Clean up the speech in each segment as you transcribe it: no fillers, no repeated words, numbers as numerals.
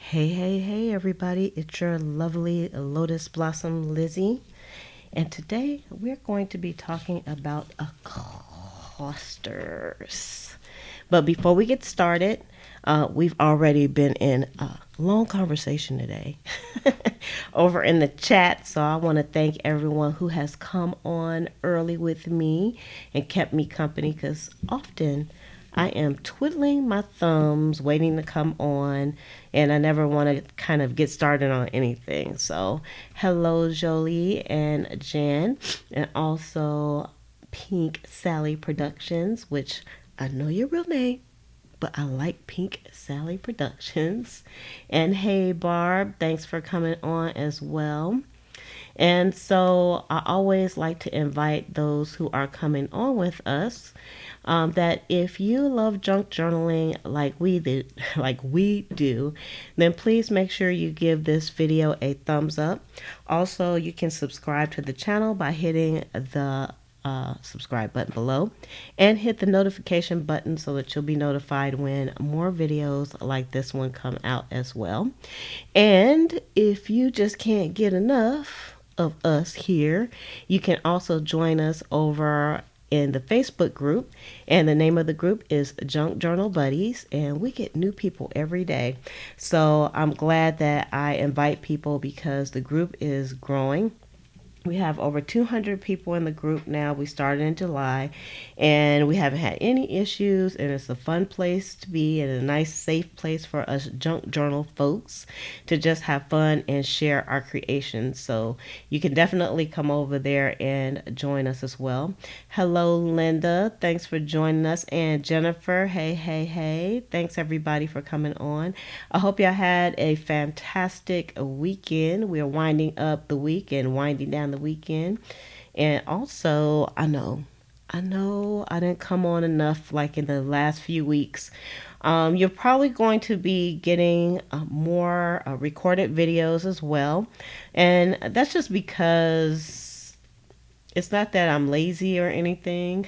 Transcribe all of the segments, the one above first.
Hey, everybody. It's your lovely Lotus Blossom Lizzie. And today we're going to be talking about clusters. But before we get started, we've already been in a long conversation today over in the chat. So I want to thank everyone who has come on early with me and kept me company because often I am twiddling my thumbs, waiting to come on, and I never want to kind of get started on anything. So, hello, Jolie and Jan, and also Pink Sally Productions, which I know your real name, but I like Pink Sally Productions. And hey, Barb, thanks for coming on as well. And so I always like to invite those who are coming on with us that if you love junk journaling like we do, then please make sure you give this video a thumbs up. Also, you can subscribe to the channel by hitting the subscribe button below and hit the notification button so that you'll be notified when more videos like this one come out as well. And if you just can't get enough of us here, you can also join us over in the Facebook group, and the name of the group is Junk Journal Buddies, and we get new people every day. So I'm glad that I invite people because the group is growing. We have over 200 people in the group now. We started in July and we haven't had any issues, and it's a fun place to be and a nice safe place for us junk journal folks to just have fun and share our creations. So you can definitely come over there and join us as well. Hello, Linda. Thanks for joining us. And Jennifer, hey. Thanks everybody for coming on. I hope y'all had a fantastic weekend. We are winding up the week and winding down the weekend. And also, I know I didn't come on enough like in the last few weeks. You're probably going to be getting more recorded videos as well. And that's just because it's not that I'm lazy or anything.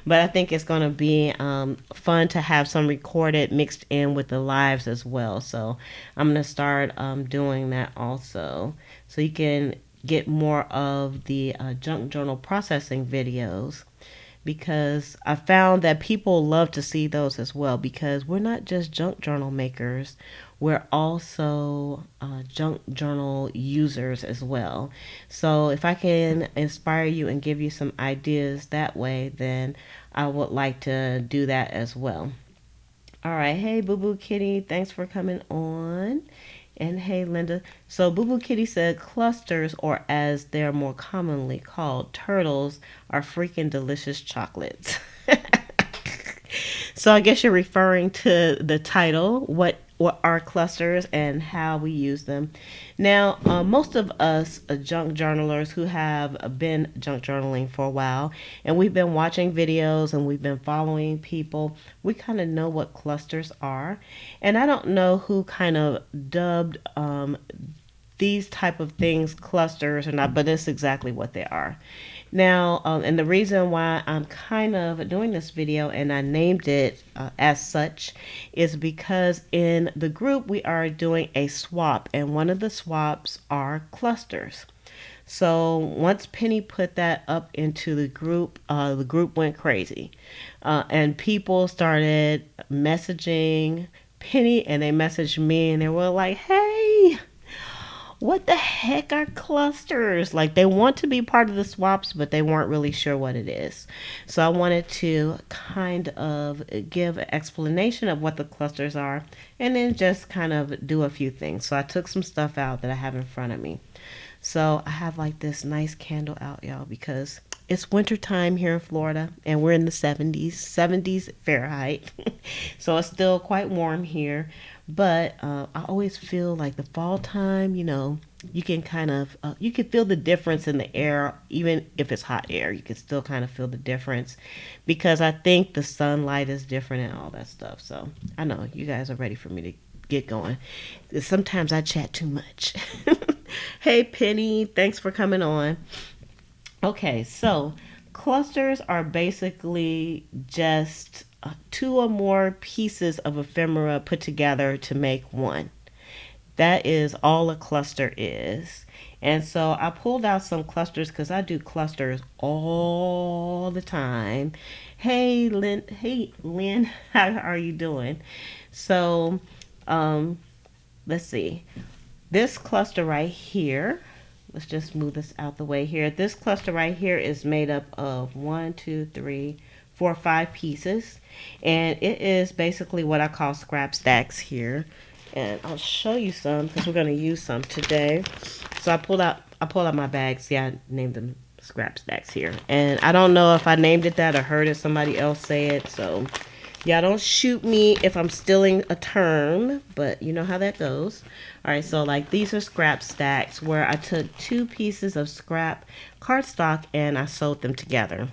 But I think it's going to be fun to have some recorded mixed in with the lives as well. So I'm going to start doing that also. So you can get more of the junk journal processing videos, because I found that people love to see those as well, because we're not just junk journal makers, we're also junk journal users as well. So if I can inspire you and give you some ideas that way, then I would like to do that as well. All right. Hey, Boo Boo Kitty. Thanks for coming on. And hey, Linda. So Boo Boo Kitty said clusters, or as they're more commonly called, turtles, are freaking delicious chocolates. So I guess you're referring to the title, what are clusters and how we use them. Now, most of us junk journalers who have been junk journaling for a while, and we've been watching videos and we've been following people, we kind of know what clusters are. And I don't know who kind of dubbed these type of things clusters or not, but it's exactly what they are. Now, and the reason why I'm kind of doing this video and I named it as such is because in the group we are doing a swap, and one of the swaps are clusters. So once Penny put that up into the group went crazy. And people started messaging Penny, and they messaged me, and they were like, hey, what the heck are clusters? Like, they want to be part of the swaps, but they weren't really sure what it is. So I wanted to kind of give an explanation of what the clusters are, and then just kind of do a few things. So I took some stuff out that I have in front of me. So I have like this nice candle out, y'all, because it's winter time here in Florida, and we're in the 70s Fahrenheit. So it's still quite warm here. But I always feel like the fall time, you can kind of, you can feel the difference in the air. Even if it's hot air, you can still kind of feel the difference, because I think the sunlight is different and all that stuff. So I know you guys are ready for me to get going. Sometimes I chat too much. Hey, Penny, thanks for coming on. Okay, so clusters are basically just two or more pieces of ephemera put together to make one. That is all a cluster is. And so I pulled out some clusters because I do clusters all the time. Hey Lynn, how are you doing? So um, let's see. This cluster right here, let's just move this out the way here. This cluster right here is made up of 1, 2, 3, 4, 5 pieces. And it is basically what I call scrap stacks here. And I'll show you some because we're going to use some today. So I pulled out my bag. See, I named them scrap stacks here. And I don't know if I named it that or heard it somebody else say it. So y'all don't shoot me if I'm stealing a term, but you know how that goes. All right, so like these are scrap stacks where I took 2 pieces of scrap cardstock and I sewed them together.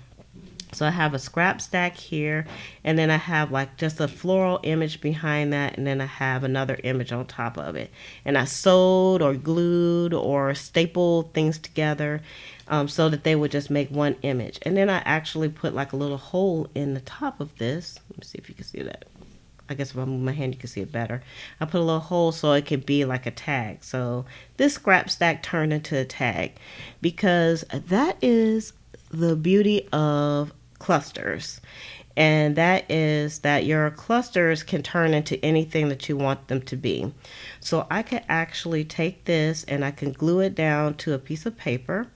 So I have a scrap stack here, and then I have like just a floral image behind that, and then I have another image on top of it. And I sewed or glued or stapled things together so that they would just make one image. And then I actually put like a little hole in the top of this. Let me see if you can see that. I guess if I move my hand, you can see it better. I put a little hole so it could be like a tag. So this scrap stack turned into a tag because that is the beauty of clusters, and that is that your clusters can turn into anything that you want them to be. So I could actually take this and I can glue it down to a piece of paper,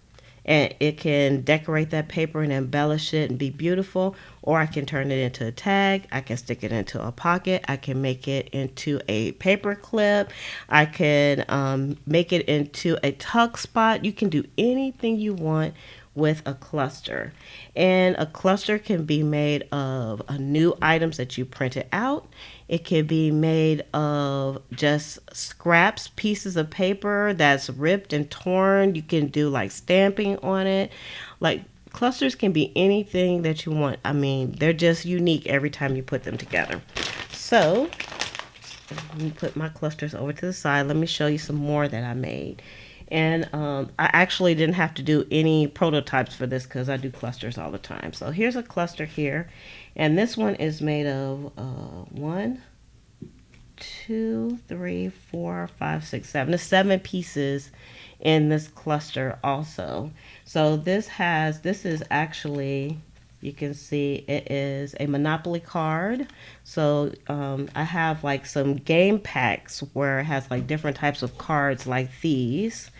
and it can decorate that paper and embellish it and be beautiful, or I can turn it into a tag. I can stick it into a pocket. I can make it into a paper clip. I can make it into a tuck spot. You can do anything you want with a cluster. And a cluster can be made of new items that you printed out. It can be made of just scraps, pieces of paper that's ripped and torn. You can do like stamping on it. Like clusters can be anything that you want. I mean, they're just unique every time you put them together. So let me put my clusters over to the side. Let me show you some more that I made. And I actually didn't have to do any prototypes for this because I do clusters all the time. So here's a cluster here. And this one is made of 1, 2, 3, 4, 5, 6, 7. There's 7 pieces in this cluster also. So this is actually, you can see it is a Monopoly card. So I have like some game packs where it has like different types of cards like these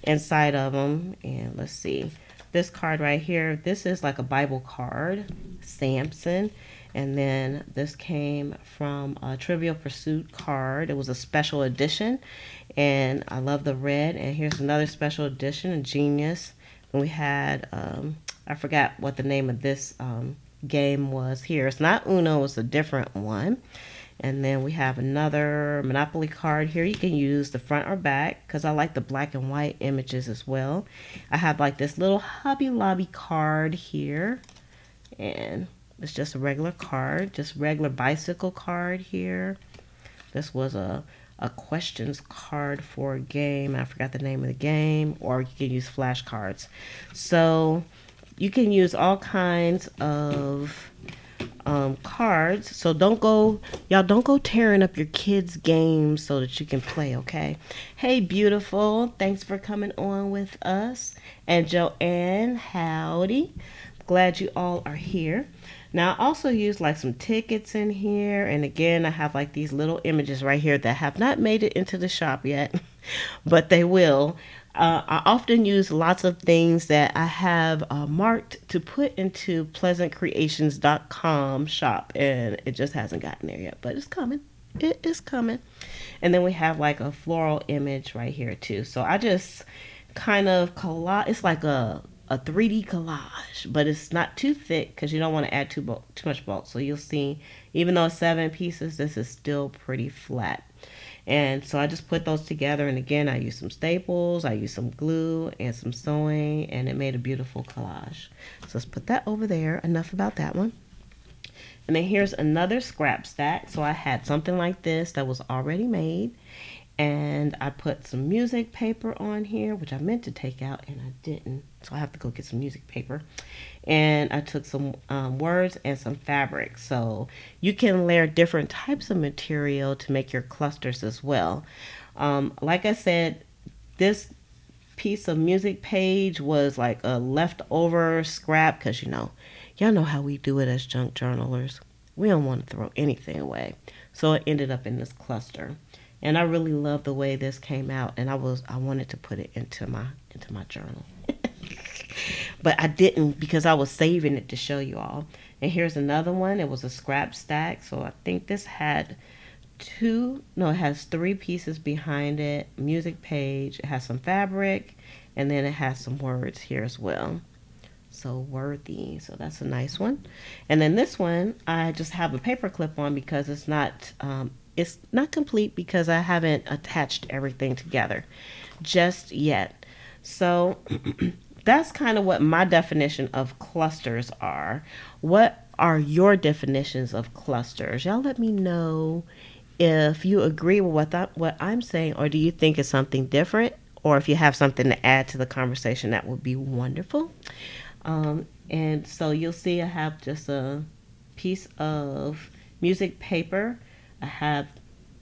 inside of them. And let's see, this card right here, this is like a Bible card, Samson. And then this came from a Trivial Pursuit card. It was a special edition, and I love the red. And here's another special edition, a Genius. And we had I forgot what the name of this game was here. It's not Uno, it's a different one. And then we have another Monopoly card here. You can use the front or back because I like the black and white images as well. I have like this little Hobby Lobby card here. And it's just a regular card, just regular bicycle card here. This was a questions card for a game. I forgot the name of the game. Or you can use flashcards. So you can use all kinds of cards. So don't go tearing up your kids' games so that you can play, okay? Hey, beautiful. Thanks for coming on with us. And Joanne, howdy. Glad you all are here. Now, I also use like some tickets in here. And again, I have like these little images right here that have not made it into the shop yet, but they will. I often use lots of things that I have marked to put into pleasantcreations.com shop, and it just hasn't gotten there yet, but it's coming. It is coming. And then we have like a floral image right here too. So I just kind of collage. It's like a 3D collage, but it's not too thick because you don't want to add too much bulk. So you'll see, even though it's 7 pieces, this is still pretty flat. And so I just put those together, and again, I used some staples, I used some glue and some sewing, and it made a beautiful collage. So let's put that over there. Enough about that one. And then here's another scrap stack. So I had something like this that was already made, And I put some music paper on here, which I meant to take out and I didn't. So I have to go get some music paper. And I took some words and some fabric. So you can layer different types of material to make your clusters as well. Like I said, this piece of music page was like a leftover scrap because y'all know how we do it as junk journalers. We don't want to throw anything away. So it ended up in this cluster. And I really love the way this came out, and I wanted to put it into my journal. But I didn't because I was saving it to show you all. And here's another one. It was a scrap stack. So I think this had it has 3 pieces behind it. Music page, it has some fabric, and then it has some words here as well. So worthy. So that's a nice one. And then this one, I just have a paper clip on because it's not complete because I haven't attached everything together just yet. So that's kind of what my definition of clusters are. What are your definitions of clusters? Y'all let me know if you agree with what I'm saying, or do you think it's something different, or if you have something to add to the conversation, that would be wonderful. And so you'll see I have just a piece of music paper. I have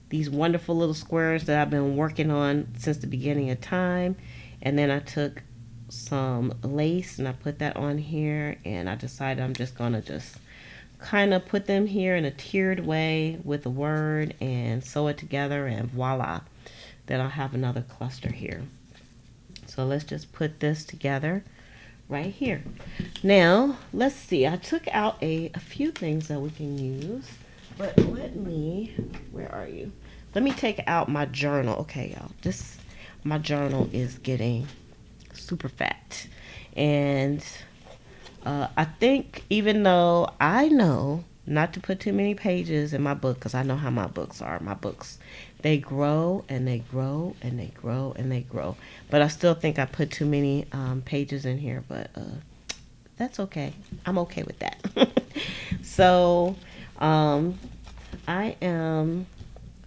these wonderful little squares that I've been working on since the beginning of time. And then I took some lace and I put that on here, and I decided I'm just going to kind of put them here in a tiered way with a word and sew it together, and voila. Then I'll have another cluster here. So let's just put this together right here. Now, let's see. I took out a few things that we can use, but where are you? Let me take out my journal. Okay, y'all. My journal is getting super fat. And I think, even though I know not to put too many pages in my book, because I know how my books are. My books, they grow and they grow and they grow and they grow. But I still think I put too many pages in here, but that's okay. I'm okay with that. So let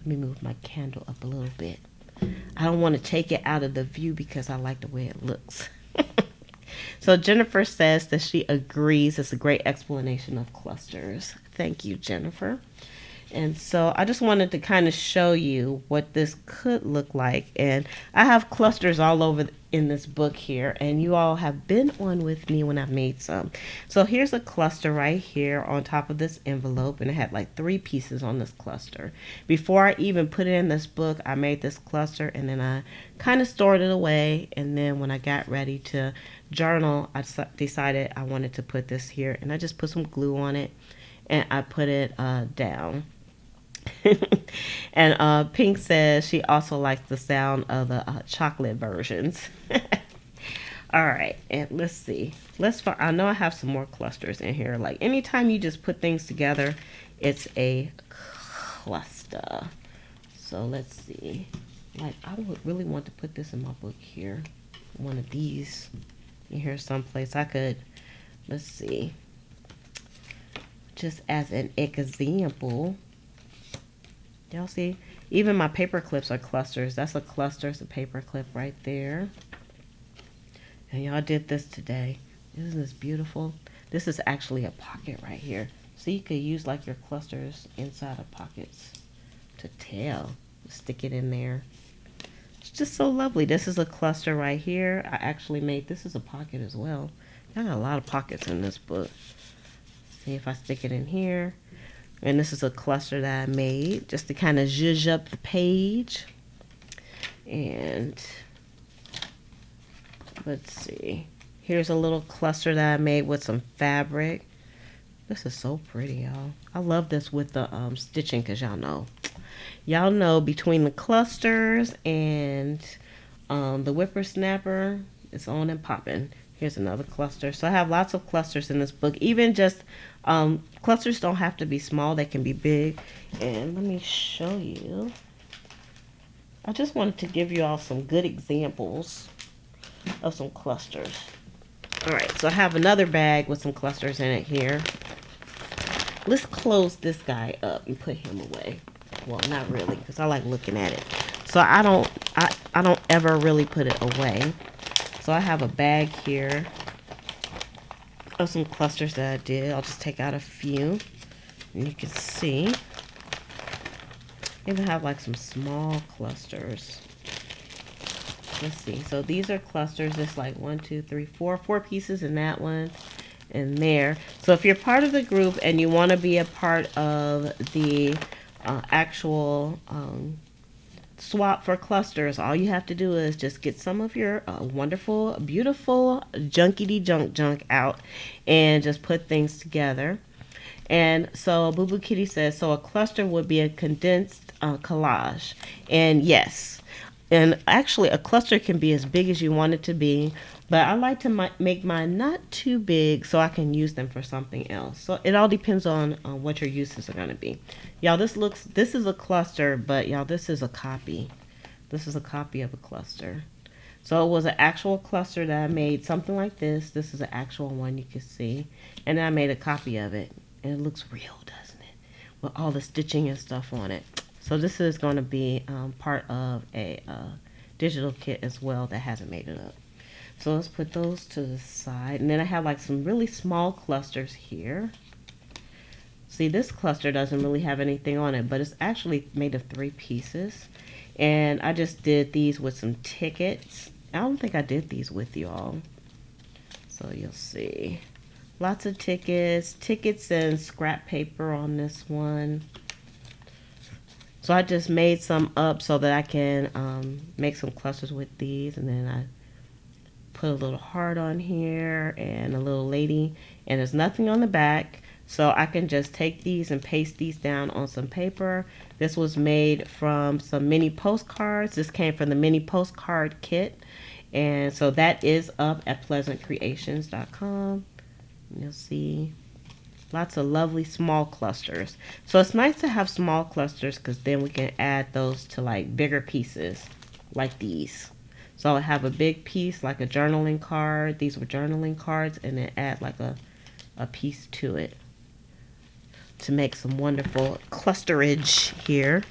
me move my candle up a little bit. I don't want to take it out of the view because I like the way it looks. So Jennifer says that she agrees. It's a great explanation of clusters. Thank you, Jennifer. And so I just wanted to kind of show you what this could look like. And I have clusters all over in this book here, and you all have been on with me when I've made some. So here's a cluster right here on top of this envelope, and it had like 3 pieces on this cluster. Before I even put it in this book, I made this cluster, and then I kind of stored it away. And then when I got ready to journal, I decided I wanted to put this here, and I just put some glue on it, and I put it down. And Pink says she also likes the sound of the chocolate versions. All right, and let's see. I know I have some more clusters in here. Like anytime you just put things together, it's a cluster. So let's see. Like I would really want to put this in my book here. One of these in here someplace. I could. Let's see. Just as an example. Y'all see? Even my paper clips are clusters. That's a cluster. It's a paper clip right there. And y'all did this today. Isn't this beautiful? This is actually a pocket right here. So you could use like your clusters inside of pockets to tell. Stick it in there. It's just so lovely. This is a cluster right here. I actually made, this is a pocket as well. I got a lot of pockets in this book. See if I stick it in here. And this is a cluster that I made just to kind of zhuzh up the page. And let's see. Here's a little cluster that I made with some fabric. This is so pretty, y'all. I love this with the stitching because y'all know between the clusters and the whippersnapper, it's on and popping. Here's another cluster. So I have lots of clusters in this book. Even just clusters don't have to be small. They can be big. And let me show you. I just wanted to give you all some good examples of some clusters. All right. So I have another bag with some clusters in it here. Let's close this guy up and put him away. Well, not really, because I like looking at it. So I don't ever really put it away. So I have a bag here of some clusters that I did. I'll just take out a few, and you can see I even have like some small clusters. Let's see. So these are clusters. It's like 1, 2, 3, 4 pieces in that one and there. So if you're part of the group and you want to be a part of the actual swap for clusters, all you have to do is just get some of your wonderful, beautiful junkety junk out and just put things together. And so Boo Boo Kitty says, so a cluster would be a condensed collage. And yes, and actually a cluster can be as big as you want it to be, but I like to make mine not too big so I can use them for something else. So it all depends on what your uses are going to be. Y'all, this is a cluster, but y'all, this is a copy. This is a copy of a cluster. So it was an actual cluster that I made, something like this. This is an actual one you can see. And then I made a copy of it. And it looks real, doesn't it? With all the stitching and stuff on it. So this is going to be part of a digital kit as well that hasn't made it up. So let's put those to the side. And then I have like some really small clusters here. See, this cluster doesn't really have anything on it, but it's actually made of 3 pieces. And I just did these with some tickets. I don't think I did these with y'all. So you'll see. Lots of tickets and scrap paper on this one. So I just made some up so that I can make some clusters with these. And then I put a little heart on here and a little lady. And there's nothing on the back. So I can just take these and paste these down on some paper. This was made from some mini postcards. This came from the mini postcard kit. And so that is up at pleasantcreations.com. You'll see lots of lovely small clusters. So it's nice to have small clusters because then we can add those to like bigger pieces like these. So I have a big piece like a journaling card. These were journaling cards, and then add like a piece to it to make some wonderful clusterage here.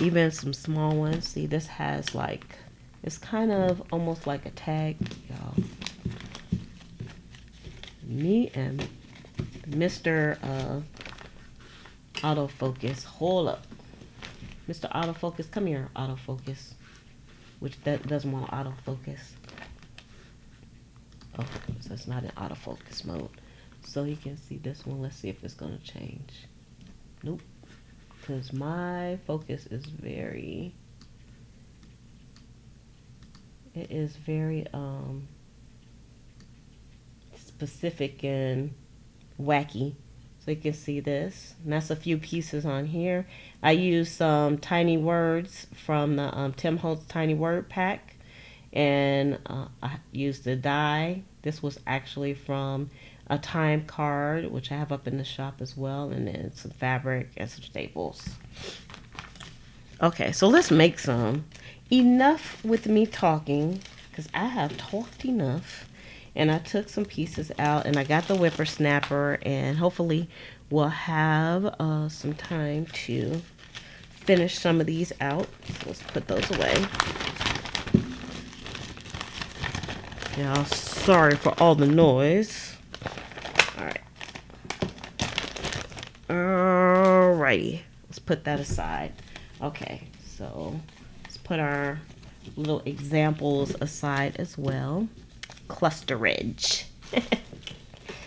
Even some small ones. See, this has like, it's kind of almost like a tag, y'all. Me and Mr. Autofocus. Hold up. Mr. Autofocus, come here, Autofocus. Which that doesn't want autofocus. Oh, so it's not in autofocus mode. So you can see this one. Let's see if it's going to change. Nope. Because my focus is very... It is very... specific and wacky. So you can see this, and that's a few pieces on here. I used some tiny words from the Tim Holtz Tiny Word Pack, and I used the die. This was actually from a time card, which I have up in the shop as well, and then some fabric and some staples. Okay, so let's make some. Enough with me talking, because I have talked enough. And I took some pieces out, and I got the whippersnapper, and hopefully we'll have some time to finish some of these out. So let's put those away. Yeah, sorry for all the noise. Alright. Alrighty. Let's put that aside. Okay, so let's put our little examples aside as well. Clusterage.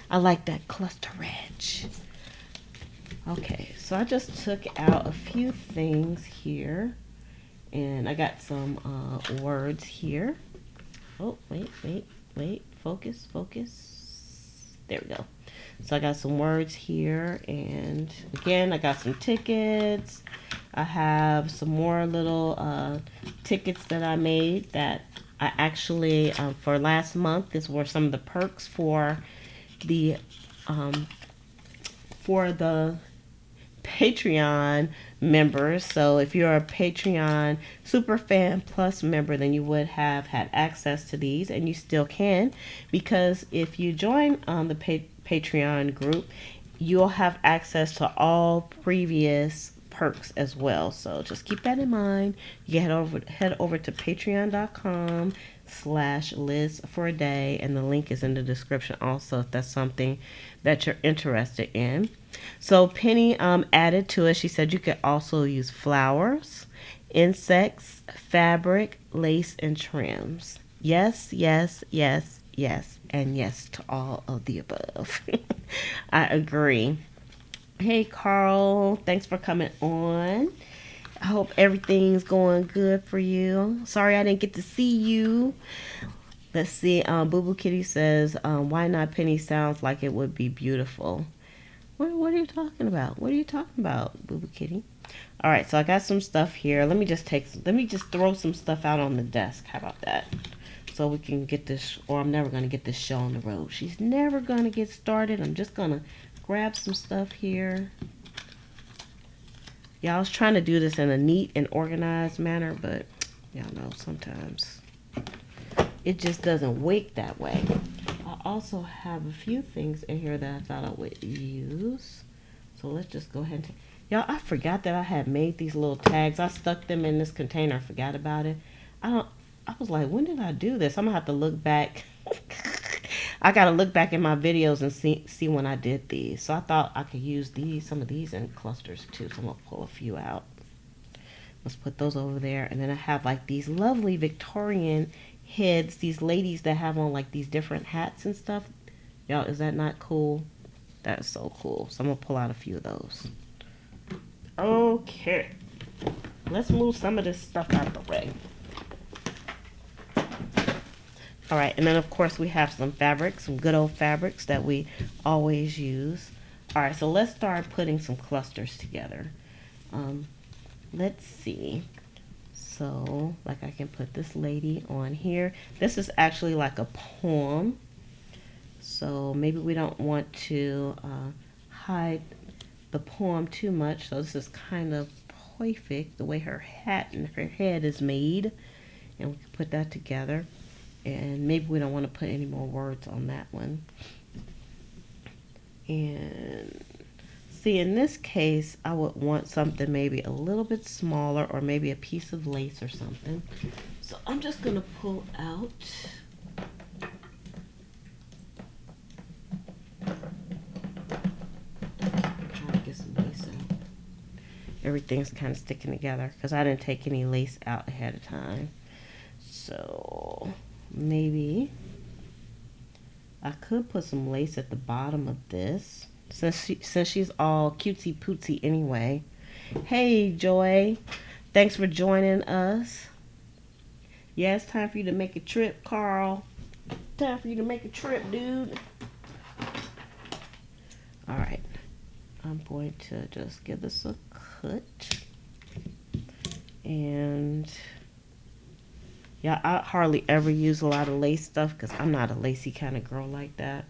I like that clusterage. Okay, so I just took out a few things here, and I got some words here. Oh, wait, focus. There we go. So I got some words here, and again, I got some tickets. I have some more little tickets that I made that I actually, for last month, these were some of the perks for the Patreon members. So if you're a Patreon Superfan Plus member, then you would have had access to these, and you still can, because if you join the Patreon group, you'll have access to all previous perks as well. So just keep that in mind. You can head over to patreon.com/Liz for a day, and the link is in the description also if that's something that you're interested in. So Penny added to it, she said you could also use flowers, insects, fabric, lace, and trims. Yes, yes, yes, yes, and yes to all of the above. I agree. Hey Carl, thanks for coming on. I hope everything's going good for you. Sorry I didn't get to see you. Let's see. Boo Boo Kitty says, why not Penny sounds like it would be beautiful. What are you talking about? What are you talking about, Boo Boo Kitty? All right, so I got some stuff here. Let me just throw some stuff out on the desk. How about that? So we can get this, or I'm never going to get this show on the road. She's never going to get started. I'm just going to grab some stuff here. Yeah, I was trying to do this in a neat and organized manner, but y'all know sometimes it just doesn't wake that way. I also have a few things in here that I thought I would use. So let's just go ahead and y'all, I forgot that I had made these little tags. I stuck them in this container. I forgot about it. I was like, when did I do this? I'm gonna have to look back. I gotta look back in my videos and see when I did these. So I thought I could use some of these in clusters too. So I'm gonna pull a few out. Let's put those over there. And then I have like these lovely Victorian heads. These ladies that have on like these different hats and stuff. Y'all, is that not cool? That is so cool. So I'm gonna pull out a few of those. Okay. Let's move some of this stuff out the way. All right, and then of course we have some fabrics, some good old fabrics that we always use. All right, so let's start putting some clusters together. Let's see. So, like I can put this lady on here. This is actually like a poem. So maybe we don't want to hide the poem too much. So this is kind of perfect, the way her hat and her head is made. And we can put that together. And maybe we don't want to put any more words on that one. And see, in this case, I would want something maybe a little bit smaller, or maybe a piece of lace or something. So I'm just going to pull out trying to get some lace out. Everything's kind of sticking together because I didn't take any lace out ahead of time. So maybe I could put some lace at the bottom of this since she's all cutesy pootsy anyway. Hey Joy, thanks for joining us. Yeah, it's time for you to make a trip, Carl. Time for you to make a trip, dude. All right, I'm going to just give this a cut. And yeah, I hardly ever use a lot of lace stuff because I'm not a lacy kind of girl like that.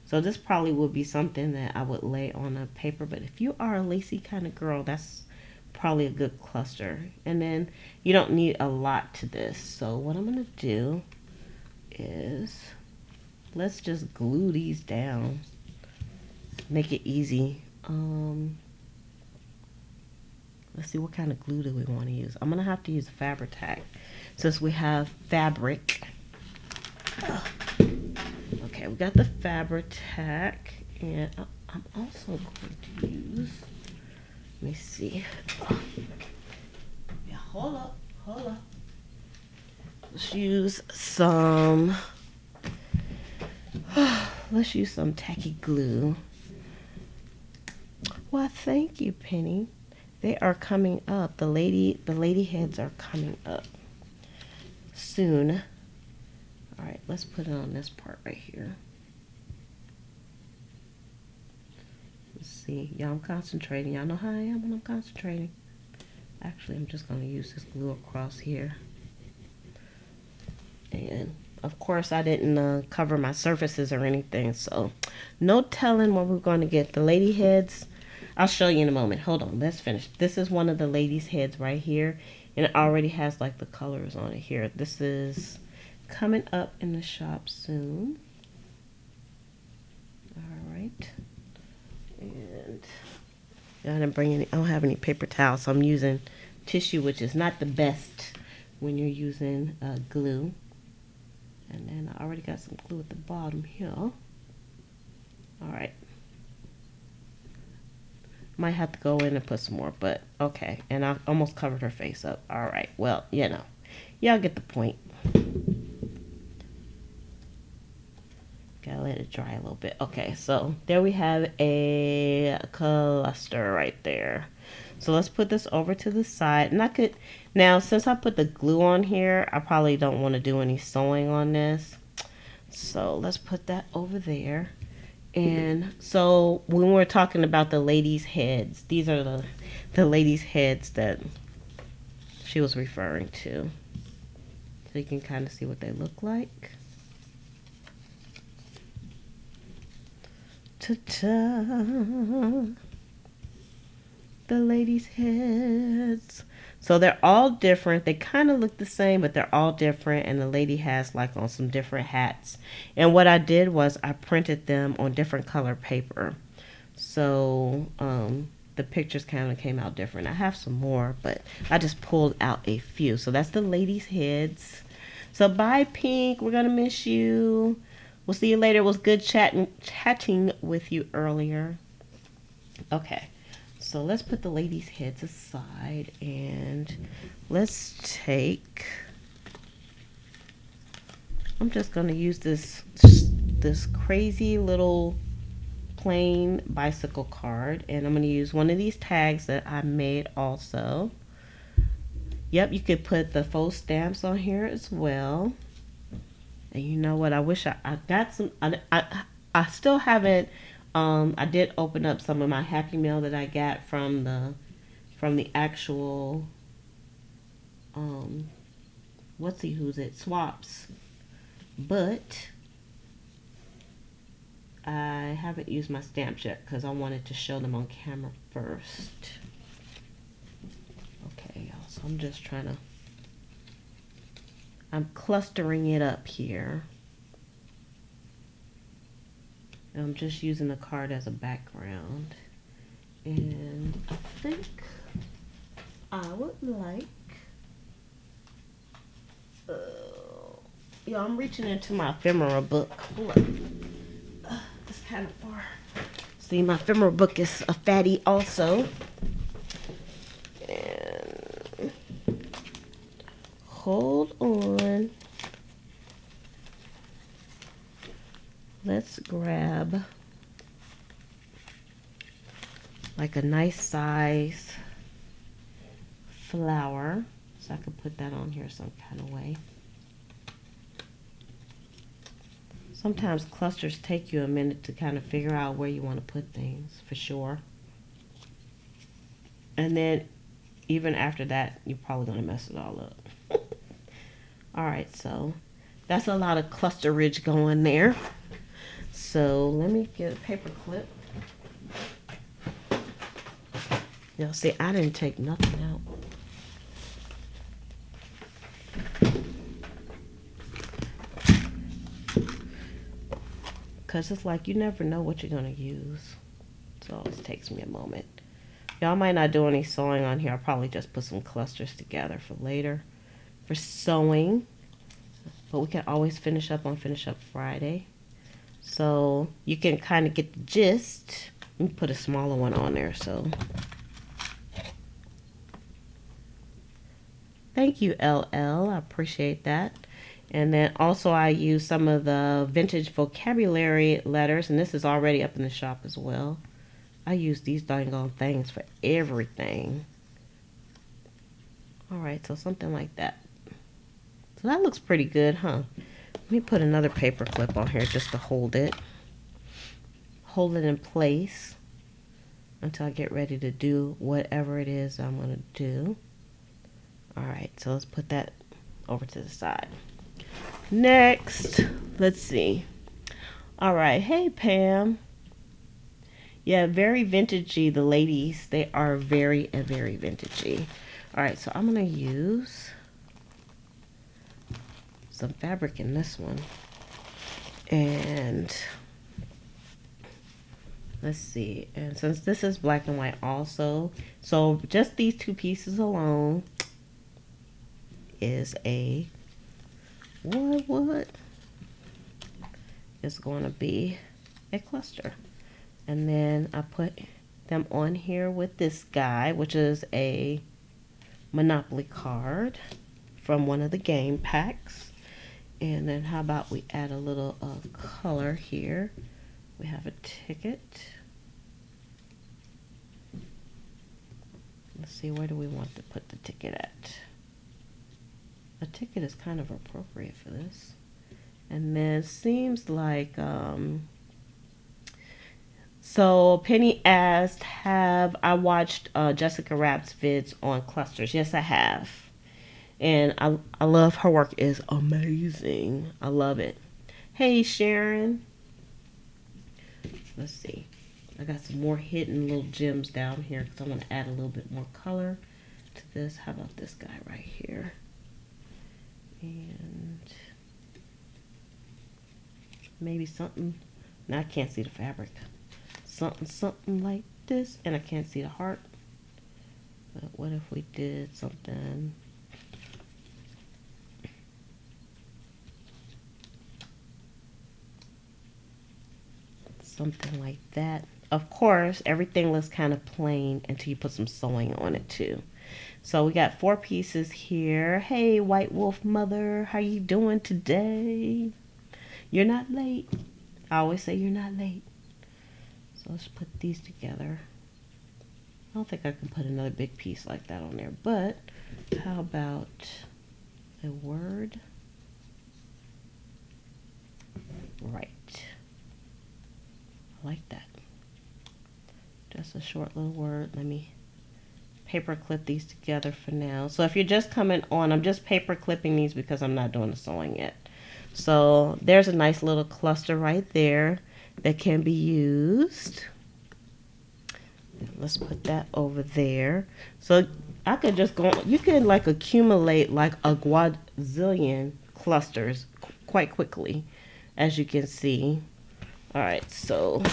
So this probably would be something that I would lay on a paper. But if you are a lacy kind of girl, that's probably a good cluster. And then you don't need a lot to this. So what I'm going to do is let's just glue these down. Make it easy. Let's see, what kind of glue do we want to use? I'm going to have to use a Fabri-Tac since we have fabric. Okay, we got the Fabri-Tac, and I'm also going to use, let me see. Yeah, hold up. Let's use some tacky glue. Well, thank you, Penny. They are coming up. The lady heads are coming up soon. All right, let's put it on this part right here. Let's see. Y'all, I'm concentrating. Y'all know how I am when I'm concentrating. Actually, I'm just going to use this glue across here. And of course, I didn't cover my surfaces or anything, so no telling what we're going to get. The lady heads, I'll show you in a moment. Hold on, let's finish. This is one of the ladies' heads right here, and it already has like the colors on it here. This is coming up in the shop soon. All right, and I didn't bring any, I don't have any paper towels, so I'm using tissue, which is not the best when you're using glue. And then I already got some glue at the bottom here. All right. Might have to go in and put some more, but okay. And I almost covered her face up. All right. Well, you know, y'all get the point. Gotta let it dry a little bit. Okay, so there we have a cluster right there. So let's put this over to the side. And I could, now since I put the glue on here, I probably don't want to do any sewing on this. So let's put that over there. And so when we're talking about the ladies' heads, these are the ladies' heads that she was referring to. So you can kind of see what they look like. Ta-ta. The ladies' heads. So they're all different. They kind of look the same, but they're all different. And the lady has like on some different hats. And what I did was I printed them on different color paper. So the pictures kind of came out different. I have some more, but I just pulled out a few. So that's the ladies' heads. So bye, Pink. We're going to miss you. We'll see you later. It was good chatting with you earlier. Okay. So let's put the ladies' heads aside and let's take, I'm just going to use this crazy little plain bicycle card, and I'm going to use one of these tags that I made also. Yep, you could put the faux stamps on here as well. And you know what, I wish I got some, I still haven't, I did open up some of my Happy Mail that I got from the actual, swaps, but I haven't used my stamps yet because I wanted to show them on camera first. Okay, y'all, so I'm just trying to, I'm clustering it up here. I'm just using the card as a background. And I think I would like, I'm reaching into my ephemera book. Hold up. This kind of far. See, my ephemera book is a fatty also. And hold on. Let's grab like a nice size flower, so I can put that on here some kind of way. Sometimes clusters take you a minute to kind of figure out where you want to put things, for sure. And then even after that, you're probably going to mess it all up. All right, so that's a lot of clusterage going there. So let me get a paper clip. Y'all see, I didn't take nothing out. Because it's like you never know what you're going to use. So it always takes me a moment. Y'all might not do any sewing on here. I'll probably just put some clusters together for later. For sewing. But we can always finish up on Finish Up Friday. So you can kind of get the gist. Let me put a smaller one on there. So thank you, LL. I appreciate that. And then also I use some of the vintage vocabulary letters. And this is already up in the shop as well. I use these dang on things for everything. Alright, so something like that. So that looks pretty good, huh? Let me put another paper clip on here just to hold it. Hold it in place until I get ready to do whatever it is I'm going to do. Alright, so let's put that over to the side. Next, let's see. Alright, hey Pam. Yeah, very vintagey. The ladies, they are very, very vintagey. Alright, so I'm going to use some fabric in this one. And let's see. And since this is black and white also, so just these two pieces alone is a what is going to be a cluster. And then I put them on here with this guy, which is a Monopoly card from one of the game packs. And then how about we add a little color here. We have a ticket. Let's see, where do we want to put the ticket at? A ticket is kind of appropriate for this. And then seems like, so Penny asked, have I watched Jessica Rabb's vids on clusters? Yes, I have. And I love her work is amazing. I love it. Hey, Sharon. Let's see. I got some more hidden little gems down here because I want to add a little bit more color to this. How about this guy right here? And maybe something. Now I can't see the fabric. Something like this. And I can't see the heart. But what if we did something? Something like that. Of course, everything looks kind of plain until you put some sewing on it too. So we got 4 pieces here. Hey, White Wolf Mother, how you doing today? You're not late. I always say you're not late. So let's put these together. I don't think I can put another big piece like that on there, but how about a word? Right. I like that. Just a short little word. Let me paper clip these together for now. So if you're just coming on, I'm just paper clipping these because I'm not doing the sewing yet. So there's a nice little cluster right there that can be used. Let's put that over there. So I could just go, you can like accumulate like a quadrillion clusters quite quickly, as you can see. All right, so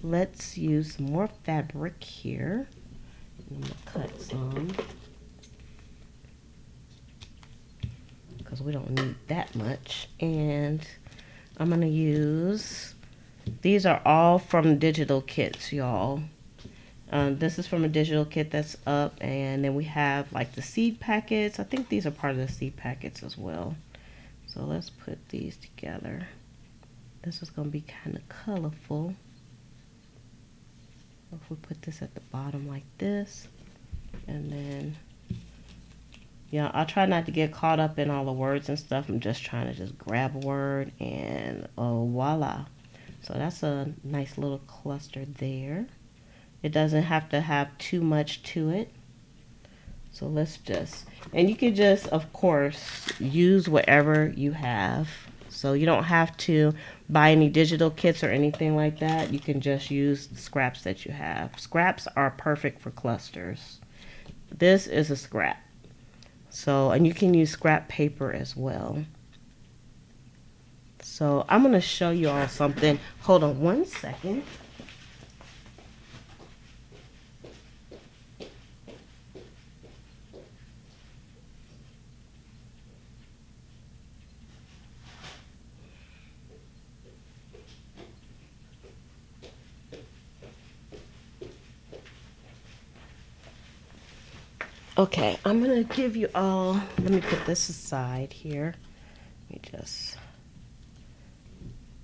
let's use some more fabric here. I'm gonna cut some because we don't need that much. And I'm gonna use, these are all from digital kits, y'all. This is from a digital kit that's up, and then we have like the seed packets. I think these are part of the seed packets as well. So let's put these together. This is going to be kind of colorful. If we put this at the bottom like this, and then, yeah, I'll try not to get caught up in all the words and stuff. I'm just trying to just grab a word, and oh, voila. So that's a nice little cluster there. It doesn't have to have too much to it. So let's just, and you can just, of course, use whatever you have. So you don't have to buy any digital kits or anything like that. You can just use the scraps that you have. Scraps are perfect for clusters. This is a scrap. So, and you can use scrap paper as well. So I'm going to show you all something. Hold on one second. Okay, I'm going to give you all, let me put this aside here. Let me just,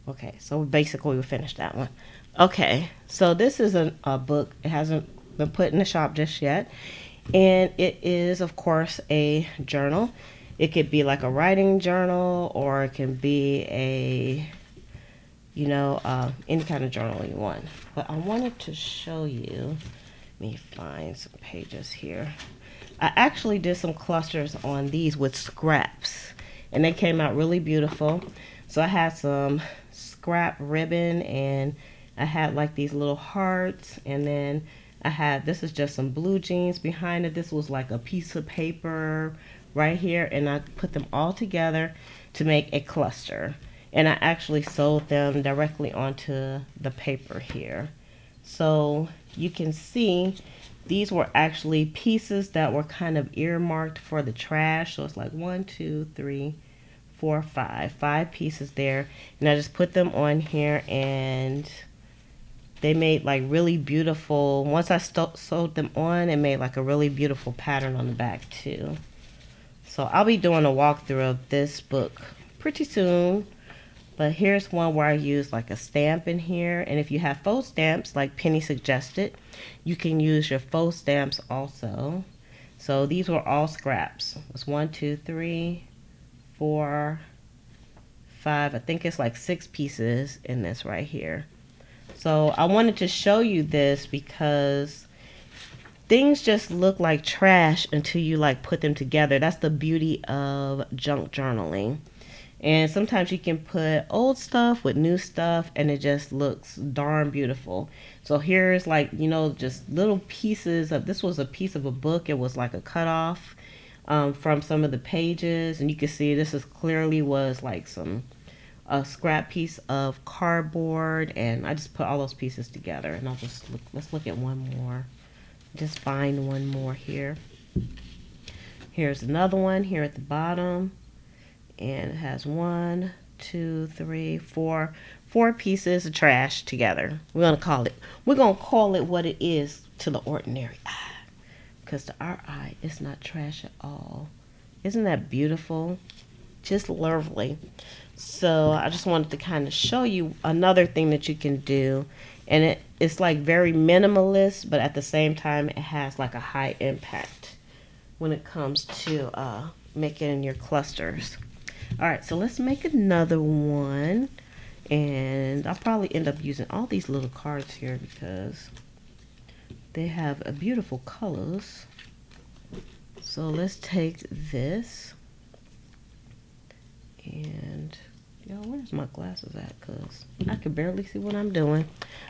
okay, so basically we finished that one. Okay, so this is a book. It hasn't been put in the shop just yet. And it is, of course, a journal. It could be like a writing journal, or it can be a, you know, any kind of journal you want. But I wanted to show you, let me find some pages here. I actually did some clusters on these with scraps, and they came out really beautiful. So I had some scrap ribbon, and I had like these little hearts, and then I had, this is just some blue jeans behind it. This was like a piece of paper right here, and I put them all together to make a cluster. And I actually sewed them directly onto the paper here. So you can see these were actually pieces that were kind of earmarked for the trash. So it's like 1, 2, 3, 4, 5 pieces there. And I just put them on here, and they made like really beautiful, once I sewed them on, it made like a really beautiful pattern on the back too. So I'll be doing a walkthrough of this book pretty soon. But here's one where I use like a stamp in here. And if you have faux stamps, like Penny suggested, you can use your faux stamps also. So these were all scraps. It's 1, 2, 3, 4, 5. I think it's like 6 pieces in this right here. So I wanted to show you this because things just look like trash until you like put them together. That's the beauty of junk journaling. And sometimes you can put old stuff with new stuff and it just looks darn beautiful. So here's like, you know, just little pieces of, this was a piece of a book. It was like a cutoff from some of the pages. And you can see this is clearly was like a scrap piece of cardboard. And I just put all those pieces together. And I'll just look, let's look at one more. Just find one more here. Here's another one here at the bottom. And it has 1, 2, 3, 4 pieces of trash together. We're gonna call it what it is to the ordinary eye, because to our eye it's not trash at all. Isn't that beautiful? Just lovely. So I just wanted to kind of show you another thing that you can do, and it's like very minimalist, but at the same time it has like a high impact when it comes to making your clusters. Alright, so let's make another one, and I'll probably end up using all these little cards here because they have a beautiful colors. So let's take this, and y'all, where's my glasses at? Because I can barely see what I'm doing.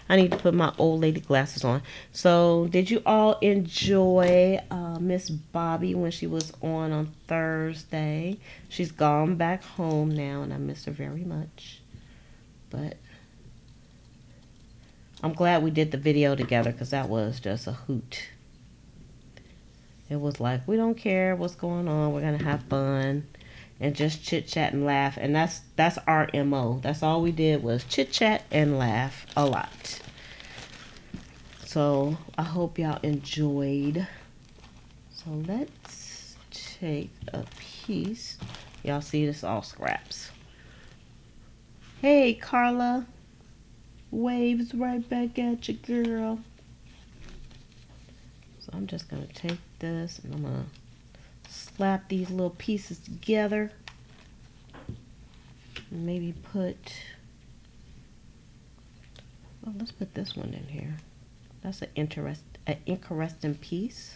I need to put my old lady glasses on. So did you all enjoy Miss Bobby when she was on Thursday? She's gone back home now, and I miss her very much. But I'm glad we did the video together because that was just a hoot. It was like, we don't care what's going on. We're going to have fun and just chit chat and laugh. And that's our MO. That's all we did was chit chat and laugh a lot. So I hope y'all enjoyed. So let's take a piece. Y'all see this all scraps. Hey Carla. Waves right back at you, girl. So I'm just going to take this and I'm going to slap these little pieces together. Maybe put, well, let's put this one in here. That's an interesting piece.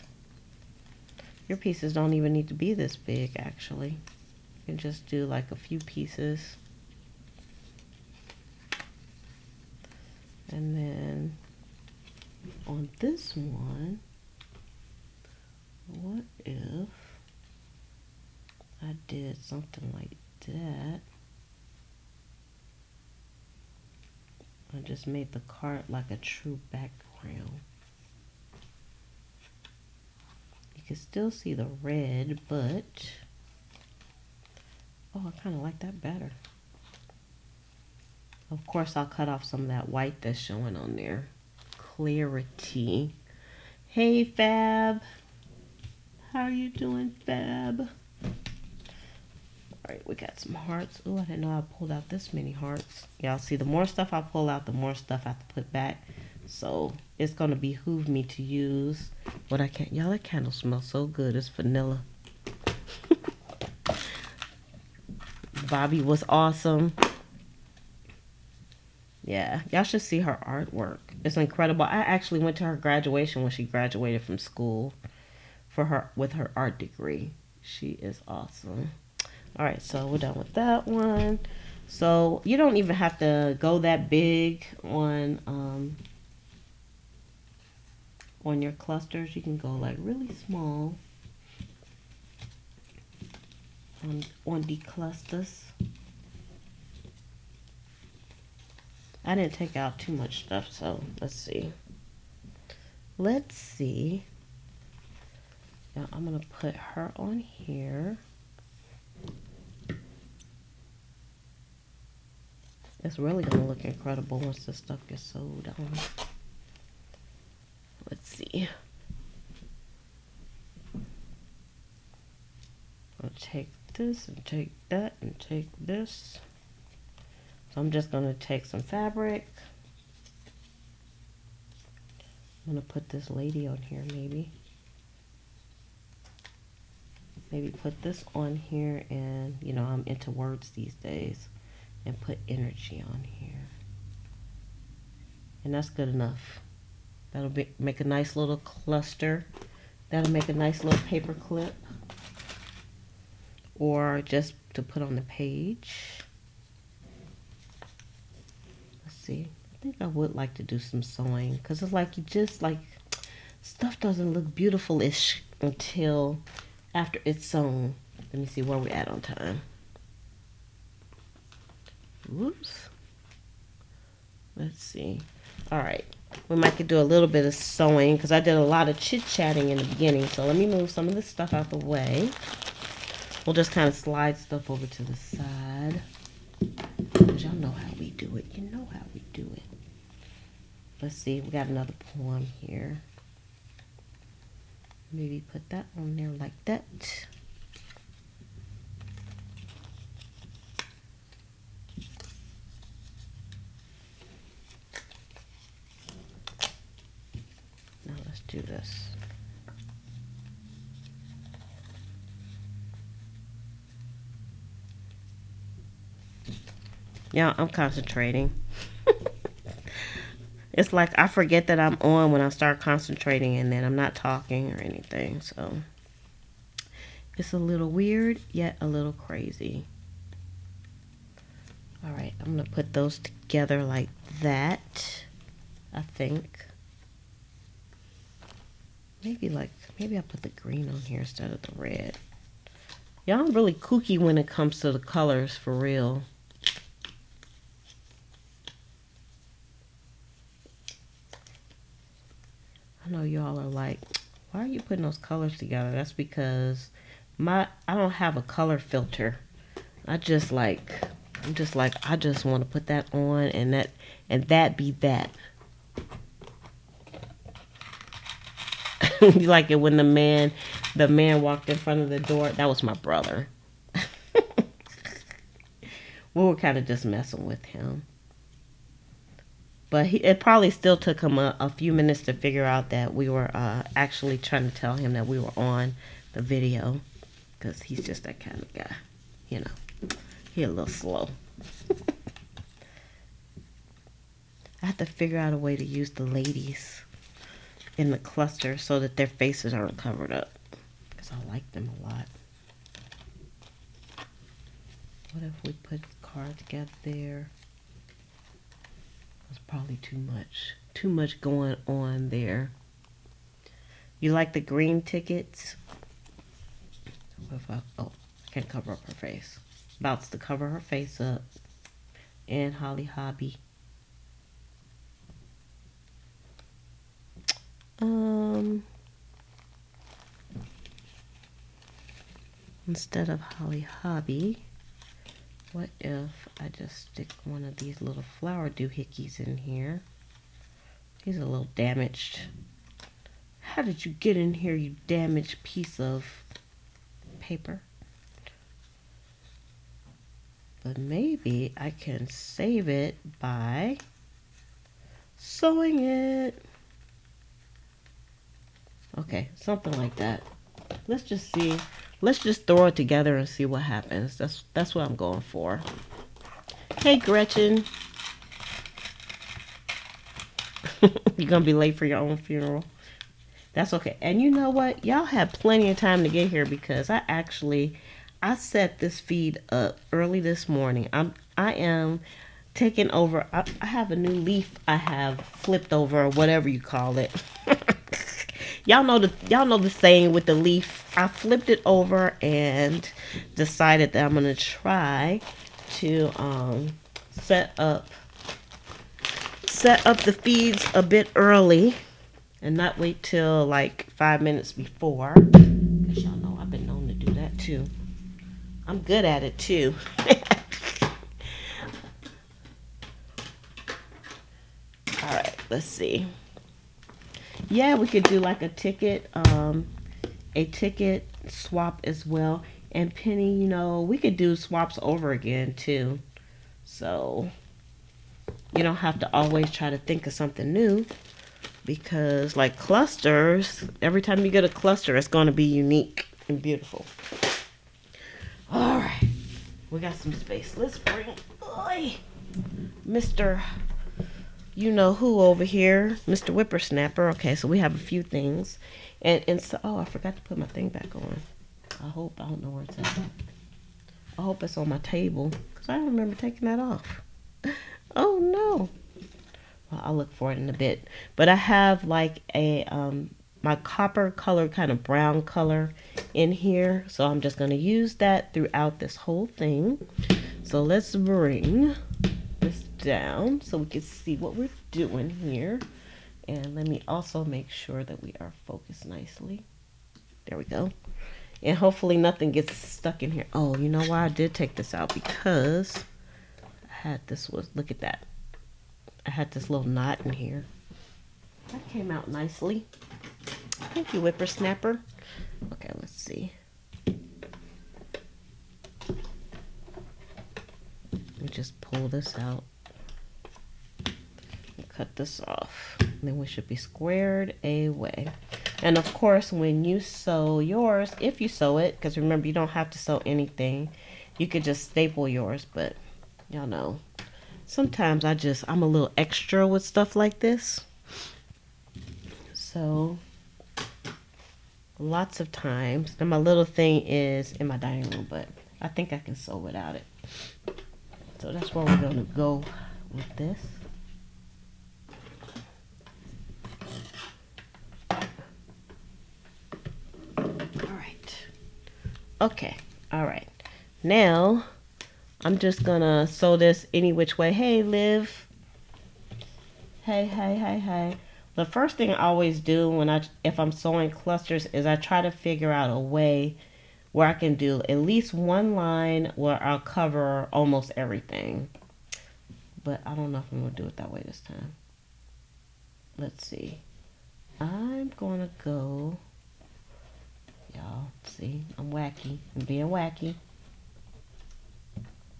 Your pieces don't even need to be this big, actually. You can just do like a few pieces. And then on this one, what if I did something like that? I just made the card like a true background. You can still see the red, but oh, I kind of like that better. Of course, I'll cut off some of that white that's showing on there. Clarity. Hey, Fab. How are you doing, Fab? Alright, we got some hearts. Oh, I didn't know I pulled out this many hearts. Y'all see, the more stuff I pull out, the more stuff I have to put back. So, it's going to behoove me to use what I can. Y'all, that candle smells so good. It's vanilla. Bobby was awesome. Yeah, y'all should see her artwork. It's incredible. I actually went to her graduation when she graduated from school with her art degree. She is awesome. All right, so we're done with that one. So you don't even have to go that big on your clusters. You can go like really small on the clusters. I didn't take out too much stuff, so let's see. let's see. Now I'm going to put her on here. It's really going to look incredible once this stuff gets sewed on. Let's see. I'll take this and take that and take this. So I'm just going to take some fabric. I'm going to put this lady on here maybe. Maybe put this on here, and you know, I'm into words these days, and put energy on here. And that's good enough. That'll make a nice little cluster. That'll make a nice little paper clip. Or just to put on the page. Let's see. I think I would like to do some sewing, because it's like you just like, stuff doesn't look beautiful-ish until after it's sewn. Let me see where we're at on time. Whoops. Let's see. All right. We might could do a little bit of sewing, because I did a lot of chit-chatting in the beginning. So let me move some of this stuff out the way. We'll just kind of slide stuff over to the side. Because y'all know how we do it. You know how we do it. Let's see. We got another poem here. Maybe put that on there like that. Now let's do this. Yeah, I'm concentrating. It's like I forget that I'm on when I start concentrating, and then I'm not talking or anything. So it's a little weird, yet a little crazy. All right, I'm going to put those together like that, I think. Maybe I put the green on here instead of the red. Y'all, I'm really kooky when it comes to the colors, for real. I know y'all are like, why are you putting those colors together? That's because I don't have a color filter. I just want to put that on, and that be that. Like it when the man walked in front of the door. That was my brother. We were kind of just messing with him. But it probably still took him a few minutes to figure out that we were actually trying to tell him that we were on the video. Because he's just that kind of guy. You know, he's a little slow. I have to figure out a way to use the ladies in the cluster so that their faces aren't covered up. Because I like them a lot. What if we put the card together there? That's probably too much. Too much going on there. You like the green tickets? What if I can't cover up her face. About to cover her face up. And Holly Hobby. Instead of Holly Hobby, what if I just stick one of these little flower doohickeys in here? He's a little damaged. How did you get in here, you damaged piece of paper? But maybe I can save it by sewing it. Okay, something like that. Let's just see. Let's just throw it together and see what happens. That's what I'm going for. Hey, Gretchen. You're going to be late for your own funeral. That's okay. And you know what? Y'all have plenty of time to get here, because I set this feed up early this morning. I am taking over. I have a new leaf I have flipped over, or whatever you call it. Y'all know the saying with the leaf. I flipped it over and decided that I'm gonna try to set up the feeds a bit early. and not wait till like 5 minutes before, because y'all know I've been known to do that too. I'm good at it too. All right, let's see. Yeah, we could do like a ticket swap as well. And Penny, you know, we could do swaps over again too. So you don't have to always try to think of something new, because like clusters, every time you get a cluster, it's going to be unique and beautiful. All right, we got some space. Let's bring Mr. You know who over here, Mr. Whippersnapper. Okay, so we have a few things, and so, oh, I forgot to put my thing back on. I don't know where it's at. I hope it's on my table, because I don't remember taking that off. Oh no. Well, I'll look for it in a bit. But I have like a my copper color, kind of brown color in here, so I'm just going to use that throughout this whole thing. So let's bring this down so we can see what we're doing here. And let me also make sure that we are focused nicely. There we go. And hopefully nothing gets stuck in here. Oh, you know why I did take this out? Because I had this, look at that. I had this little knot in here. That came out nicely. Thank you, Whippersnapper. Okay, let's see. Let me just pull this out. Cut this off. And then we should be squared away. And of course, when you sew yours, if you sew it, because remember, you don't have to sew anything. You could just staple yours, but y'all know, sometimes I'm a little extra with stuff like this. So lots of times, and my little thing is in my dining room, but I think I can sew without it. So that's where we're going to go with this. Okay, all right. Now, I'm just gonna sew this any which way. Hey, Liv. Hey. The first thing I always do if I'm sewing clusters is I try to figure out a way where I can do at least one line where I'll cover almost everything. But I don't know if I'm gonna do it that way this time. Let's see. I'm gonna go... Y'all, see, I'm wacky. I'm being wacky.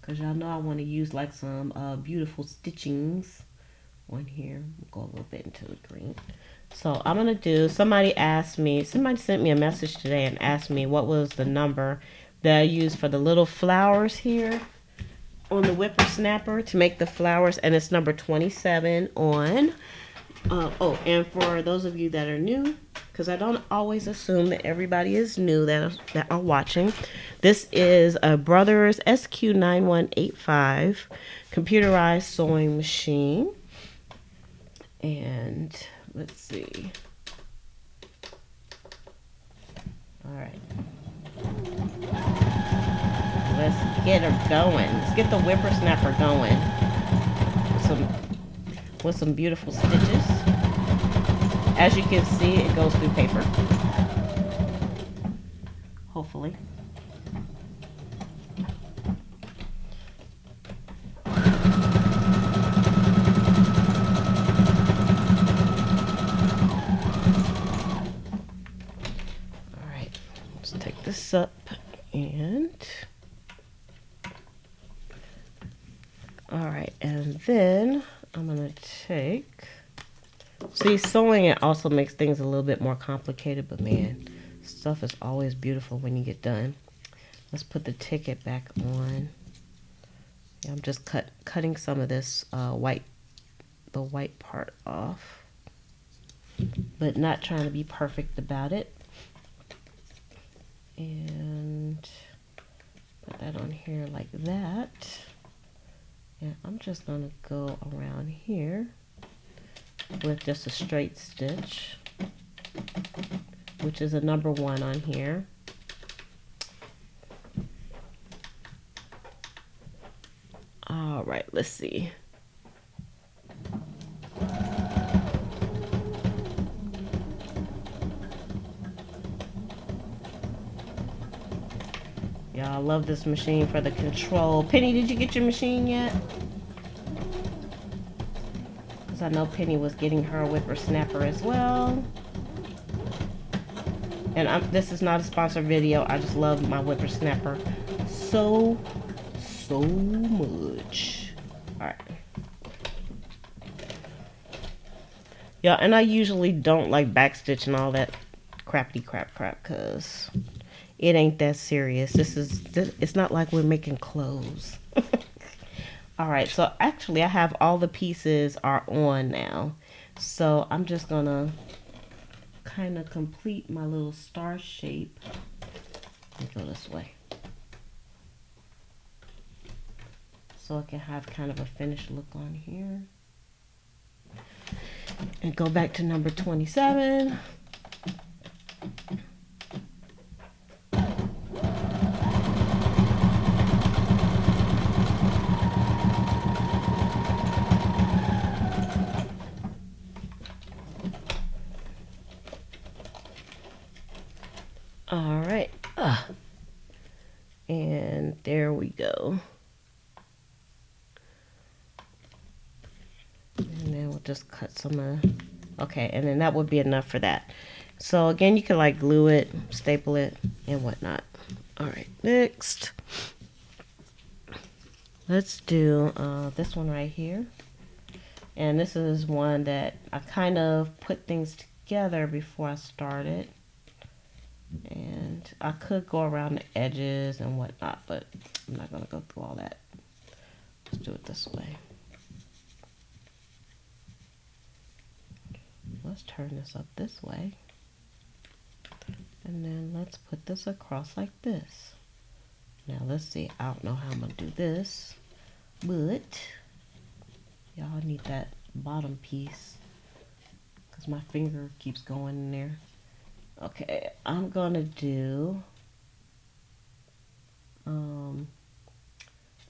Because y'all know I want to use like some beautiful stitchings on here. We'll go a little bit into the green. So I'm going to do, somebody sent me a message today and asked me what was the number that I used for the little flowers here on the Whippersnapper to make the flowers. And it's number 27 on... and for those of you that are new, because I don't always assume that everybody is new that are watching, this is a Brothers SQ9185 computerized sewing machine. And let's see. All right. Let's get her going. Let's get the Whippersnapper going with some beautiful stitches. As you can see, it goes through paper. Hopefully. All right, let's take this up and... All right, and then I'm gonna take... See, sewing it also makes things a little bit more complicated, but man, stuff is always beautiful when you get done. Let's put the ticket back on. Yeah, I'm just cutting some of this the white part off, but not trying to be perfect about it. And put that on here like that. And I'm just gonna go around here with just a straight stitch, which is a number 1 on here. All right, let's see. love this machine for the control. Penny, did you get your machine yet? Because I know Penny was getting her whippersnapper as well. And this is not a sponsored video. I just love my whippersnapper so much. Alright. Yeah, and I usually don't like backstitch and all that crappity crap because it ain't that serious. It's not like we're making clothes. Alright, so actually I have all the pieces are on now. So I'm just gonna kind of complete my little star shape. Let me go this way. So I can have kind of a finished look on here. And go back to number 27. All right. And there we go. And then we'll just cut some okay, and then that would be enough for that. So again, you can like glue it, staple it, and whatnot. All right, next. Let's do this one right here. And this is one that I kind of put things together before I started. And I could go around the edges and whatnot, but I'm not gonna go through all that. Let's do it this way. Let's turn this up this way. And then let's put this across like this. Now let's see, I don't know how I'm gonna do this, but y'all need that bottom piece because my finger keeps going in there. Okay, I'm gonna do,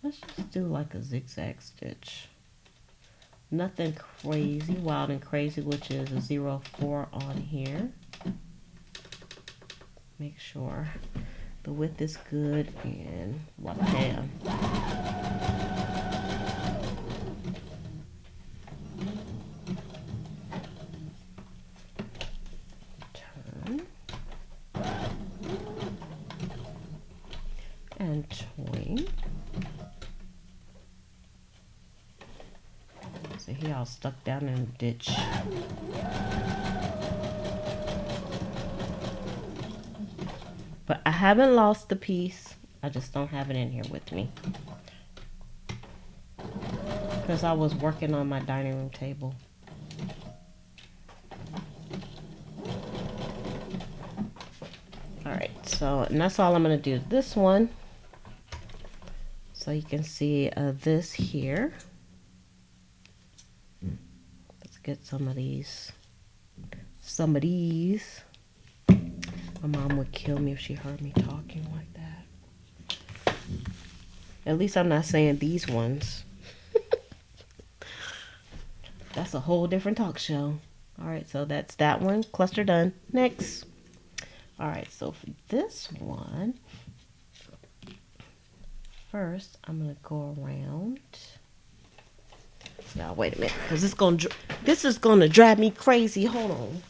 let's just do like a zigzag stitch. Nothing crazy, wild and crazy, which is a 0.4 on here. Make sure the width is good and wham. And twing. So he all stuck down in the ditch. But I haven't lost the piece. I just don't have it in here with me. Because I was working on my dining room table. Alright, so and that's all I'm going to do. This one. So you can see this here. Let's get some of these. My mom would kill me if she heard me talking like that. At least I'm not saying these ones. That's a whole different talk show. Alright, so that's that one. Cluster done. Next. Alright, so for this one, first I'm going to go around. Now, wait a minute, because this is going to drive me crazy. Hold on.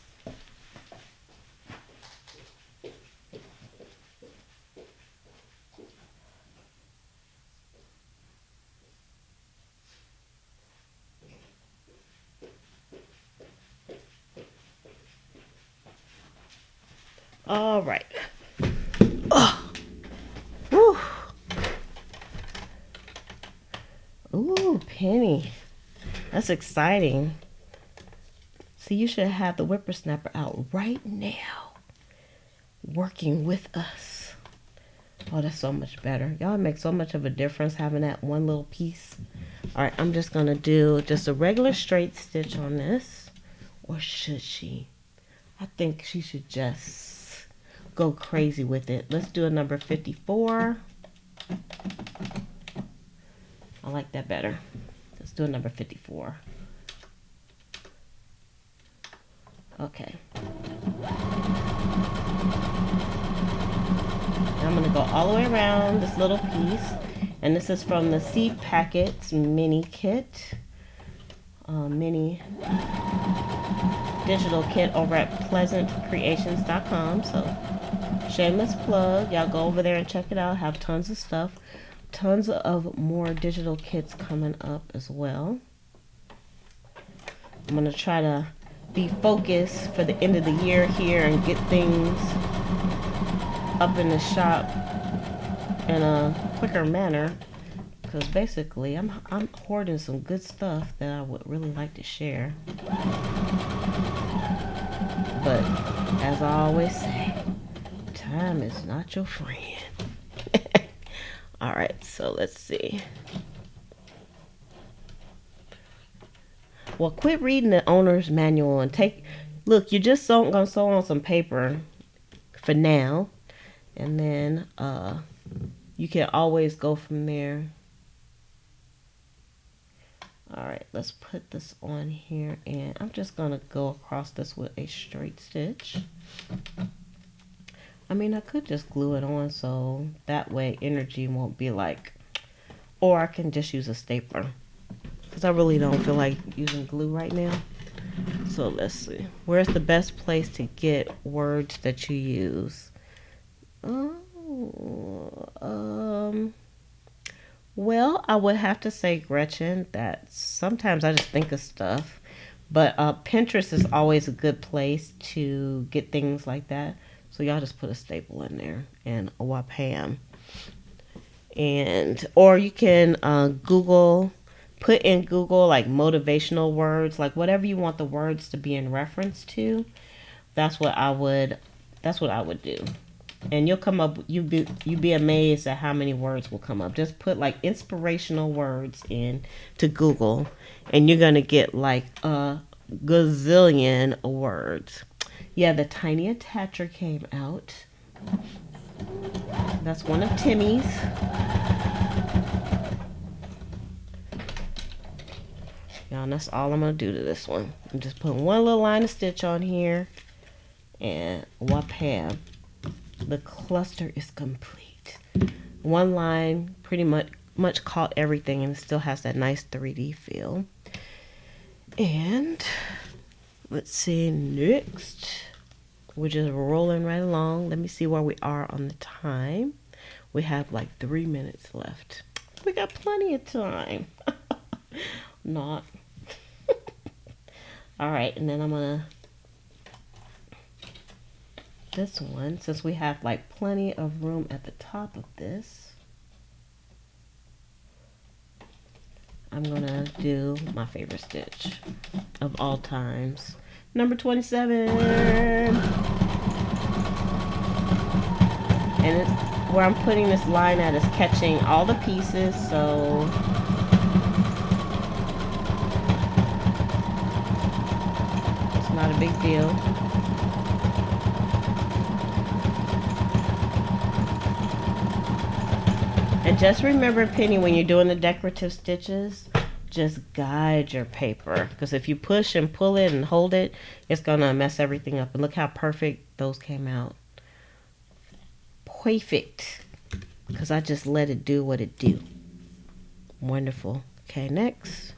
All right. Oh. Woo. Ooh, Penny. That's exciting. See, you should have the whippersnapper out right now, working with us. Oh, that's so much better. Y'all make so much of a difference having that one little piece. All right, I'm just going to do just a regular straight stitch on this. Or should she? I think she should just go crazy with it. Let's do a number 54. I like that better. Let's do a number 54. Okay. I'm going to go all the way around this little piece. And this is from the Seed Packets mini kit. Mini digital kit over at pleasantcreations.com. So shameless plug. Y'all go over there and check it out. Have tons of stuff. Tons of more digital kits coming up as well. I'm going to try to be focused for the end of the year here and get things up in the shop in a quicker manner, because basically I'm hoarding some good stuff that I would really like to share. But as I always say, time is not your friend. All right, so let's see. Well, quit reading the owner's manual and look, you're just gonna sew on some paper for now, and then you can always go from there. All right, let's put this on here, and I'm just gonna go across this with a straight stitch. I mean, I could just glue it on so that way energy won't be like, or I can just use a stapler, because I really don't feel like using glue right now. So let's see. Where's the best place to get words that you use? Well, I would have to say, Gretchen, that sometimes I just think of stuff. But Pinterest is always a good place to get things like that. So y'all just put a staple in there and a wapam. Or you can put in Google like motivational words, like whatever you want the words to be in reference to. That's what I would do. And you'll come up, you'd be amazed at how many words will come up. Just put like inspirational words in to Google, and you're gonna get like a gazillion words. Yeah, the tiny attacher came out. That's one of Timmy's. Y'all, and that's all I'm gonna do to this one. I'm just putting one little line of stitch on here, and wapam. The cluster is complete. One line pretty much caught everything, and it still has that nice 3D feel. And let's see, next we're just rolling right along. Let me see where we are on the time. We have like 3 minutes left. We got plenty of time. Not. All right, and then I'm gonna, this one, since we have like plenty of room at the top of this, I'm gonna do my favorite stitch of all times, number 27. And it's where I'm putting this line at is catching all the pieces, so it's not a big deal. And just remember, Penny, when you're doing the decorative stitches, just guide your paper. Because if you push and pull it and hold it, it's going to mess everything up. And look how perfect those came out. Perfect. Because I just let it do what it do. Wonderful. Okay, next.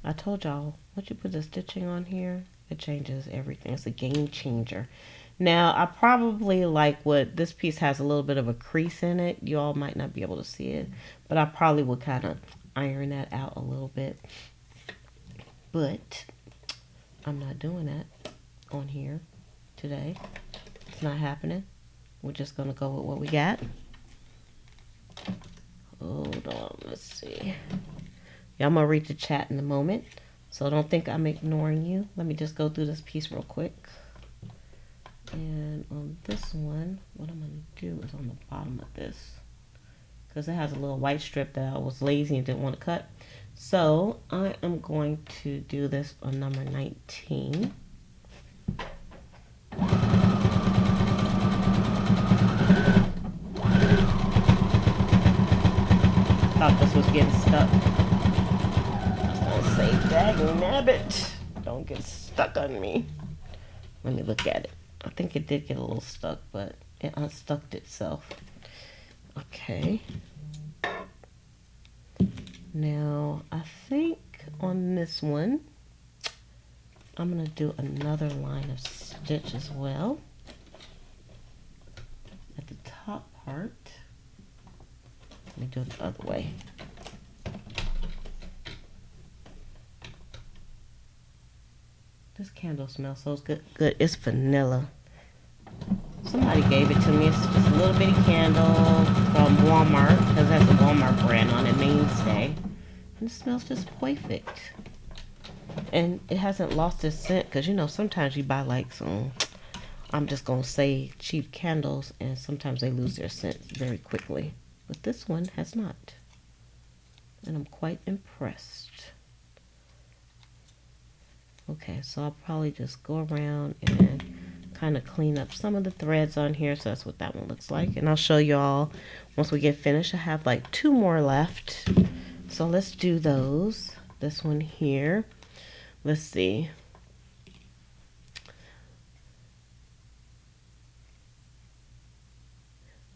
I told y'all, once you put the stitching on here, it changes everything. It's a game changer. Now, I probably like this piece has a little bit of a crease in it. You all might not be able to see it, but I probably would kind of iron that out a little bit. But I'm not doing that on here today. It's not happening. We're just going to go with what we got. Hold on, let's see. Yeah, I'm going to read the chat in a moment, so don't think I'm ignoring you. Let me just go through this piece real quick. And on this one, what I'm going to do is on the bottom of this, because it has a little white strip that I was lazy and didn't want to cut. So I am going to do this on number 19. Thought this was getting stuck. I was going to say, dagnabbit, don't get stuck on me. Let me look at it. I think it did get a little stuck, but it unstuck itself. Okay. Now, I think on this one, I'm going to do another line of stitch as well. At the top part. Let me do it the other way. This candle smells so good. Good. It's vanilla. Somebody gave it to me. It's just a little bitty candle from Walmart because it has a Walmart brand on it, Mainstay. And it smells just perfect. And it hasn't lost its scent because, you know, sometimes you buy like some, I'm just going to say cheap candles, and sometimes they lose their scent very quickly. But this one has not. And I'm quite impressed. Okay, so I'll probably just go around and kind of clean up some of the threads on here. So that's what that one looks like. And I'll show y'all once we get finished. I have like 2 more left. So let's do those. This one here. Let's see.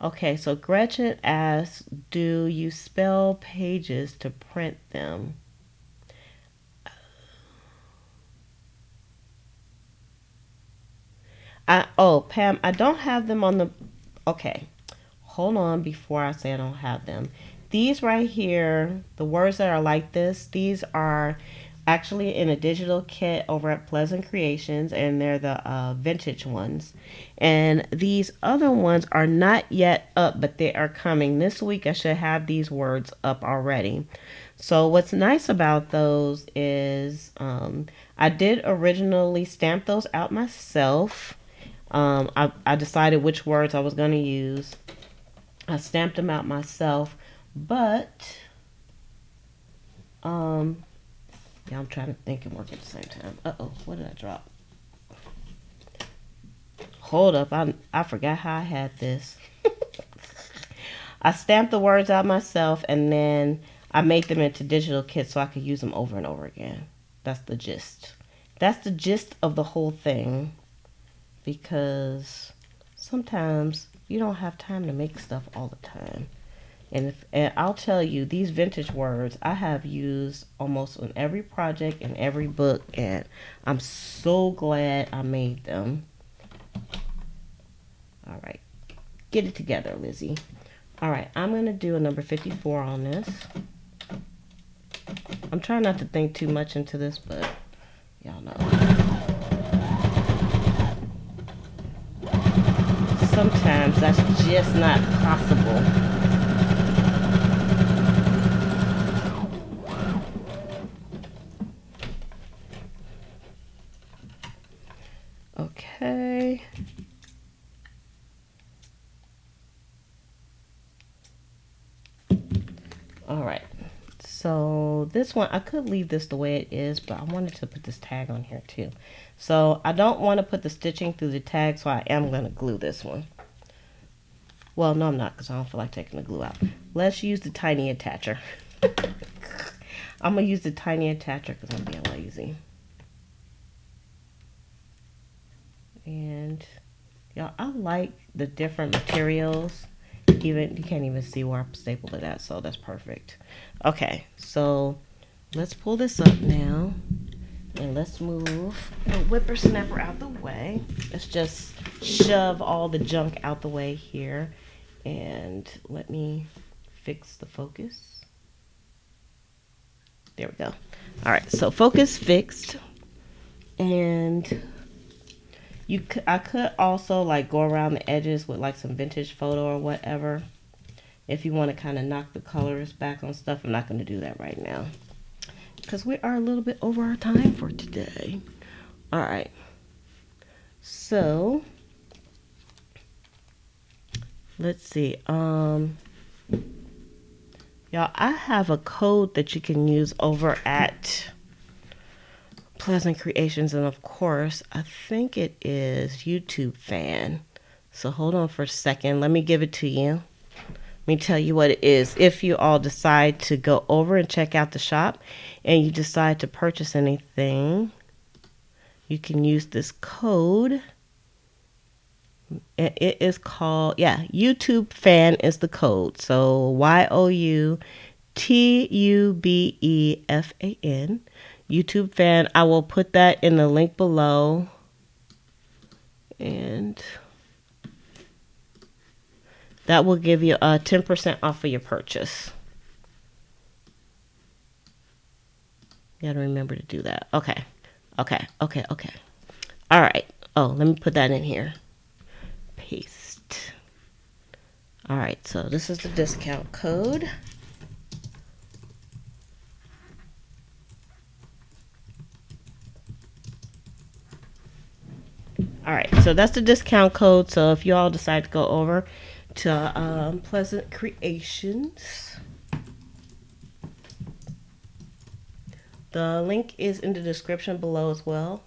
Okay, so Gretchen asks, do you spell pages to print them? Pam, I don't have them on the... Okay, hold on before I say I don't have them. These right here, the words that are like this, these are actually in a digital kit over at Pleasant Creations, and they're the vintage ones. And these other ones are not yet up, but they are coming. This week I should have these words up already. So what's nice about those is I did originally stamp those out myself. I decided which words I was going to use. I stamped them out myself, but yeah, I'm trying to think and work at the same time. Uh-oh, what did I drop? Hold up, I forgot how I had this. I stamped the words out myself, and then I made them into digital kits so I could use them over and over again. That's the gist. That's the gist of the whole thing, because sometimes you don't have time to make stuff all the time. And I'll tell you, these vintage words I have used almost on every project and every book, and I'm so glad I made them. All right, get it together, Lizzie. All right, I'm going to do a number 54 on this. I'm trying not to think too much into this, but y'all know. Sometimes that's just not possible. Okay. All right. So this one, I could leave this the way it is, but I wanted to put this tag on here too. So I don't want to put the stitching through the tag, so I am going to glue this one. Well, no, I'm not, because I don't feel like taking the glue out. Let's use the tiny attacher. I'm going to use the tiny attacher because I'm being lazy. And y'all, I like the different materials. Even you can't even see where I stapled it at, so that's perfect. Okay, so let's pull this up now, and let's move the whippersnapper out the way. Let's just shove all the junk out the way here, and let me fix the focus. There we go. All right, so focus fixed, and I could also like go around the edges with like some vintage photo or whatever if you want to kind of knock the colors back on stuff. I'm not going to do that right now because we are a little bit over our time for today. All right, so let's see. Y'all, I have a code that you can use over at Pleasant Creations, and of course I think it is YouTube fan. So hold on for a second, let me give it to you. Let me tell you what it is. If you all decide to go over and check out the shop and you decide to purchase anything, you can use this code. Let It is called, yeah, YouTube fan is the code. So YOUTUBEFAN, YouTube fan. I will put that in the link below. And that will give you 10% off of your purchase. You gotta remember to do that. Okay. All right. Oh, let me put that in here. Paste. All right, so this is the discount code. All right, so that's the discount code. So if you all decide to go over to Pleasant Creations, the link is in the description below as well.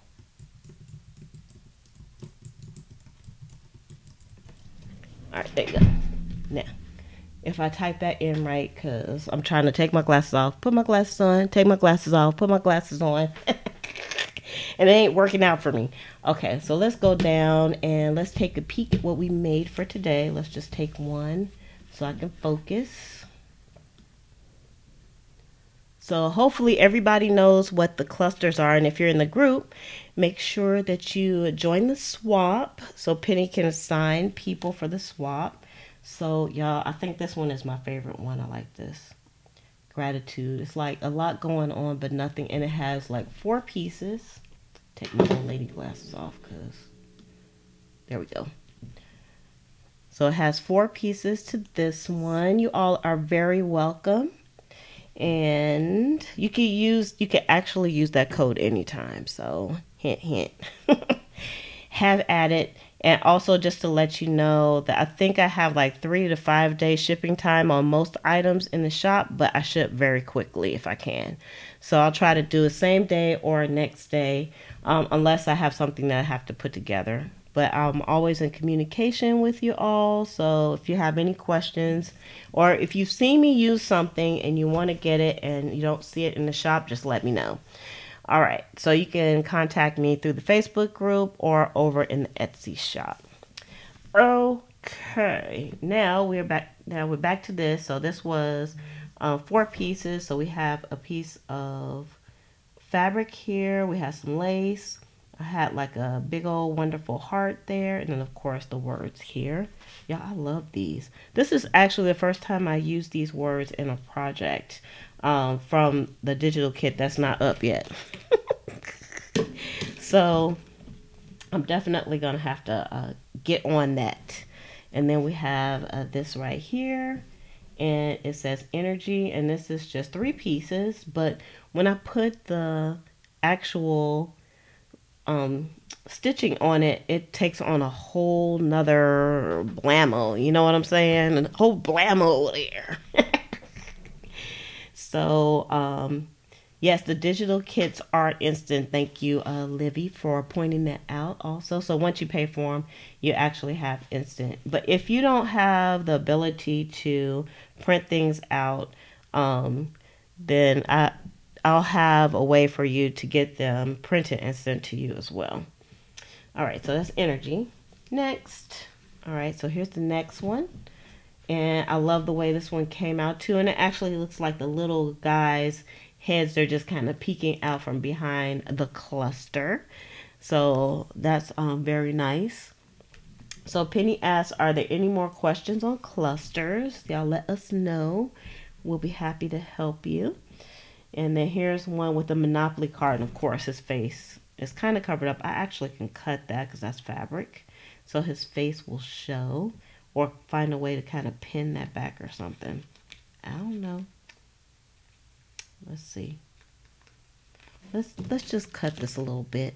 All right, there you go. Now, if I type that in right, because I'm trying to take my glasses off, put my glasses on, take my glasses off, put my glasses on. And it ain't working out for me. Okay, so let's go down and let's take a peek at what we made for today. Let's just take one so I can focus. So hopefully everybody knows what the clusters are. And if you're in the group, make sure that you join the swap so Penny can assign people for the swap. So y'all, I think this one is my favorite one. I like this. Gratitude. It's like a lot going on, but nothing. And it has like 4 pieces. Take my old lady glasses off because there we go. So it has 4 pieces to this one. You all are very welcome. And you can actually use that code anytime. So hint, hint. Have at it. And also just to let you know that I think I have like 3 to 5 day shipping time on most items in the shop, but I ship very quickly if I can. So I'll try to do the same day or next day, unless I have something that I have to put together. But I'm always in communication with you all. So if you have any questions, or if you've seen me use something and you want to get it and you don't see it in the shop, just let me know. All right, so you can contact me through the Facebook group or over in the Etsy shop. Okay, now we're back. Now we're back to this. So this was 4 pieces. So we have a piece of fabric here. We have some lace. I had like a big old wonderful heart there, and then of course the words here. Yeah, I love these. This is actually the first time I used these words in a project. From the digital kit that's not up yet. So I'm definitely gonna have to get on that. And then we have this right here, and it says energy, and this is just 3 pieces, but when I put the actual stitching on it, it takes on a whole nother blammo, you know what I'm saying? A whole blammo there. So, yes, the digital kits are instant. Thank you, Livy, for pointing that out also. So once you pay for them, you actually have instant. But if you don't have the ability to print things out, then I'll have a way for you to get them printed and sent to you as well. All right, so that's energy. Next. All right, so here's the next one. And I love the way this one came out too. And it actually looks like the little guys' heads, they're just kind of peeking out from behind the cluster. So that's very nice. So Penny asks, are there any more questions on clusters? Y'all let us know. We'll be happy to help you. And then here's one with the Monopoly card. And of course, his face is kind of covered up. I actually can cut that because that's fabric. So his face will show. Or find a way to kind of pin that back or something. I don't know. Let's see. Let's just cut this a little bit.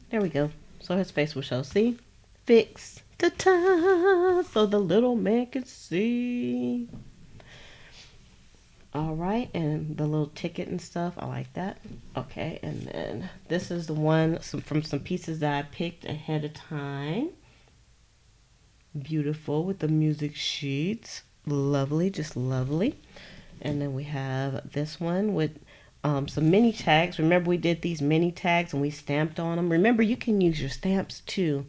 There we go. So his face will show. See? Fix. Ta-ta! So the little man can see. All right, and the little ticket and stuff, I like that. Okay, and then this is the one from some pieces that I picked ahead of time. Beautiful with the music sheets. Lovely, just lovely. And then we have this one with some mini tags. Remember we did these mini tags and we stamped on them. Remember you can use your stamps too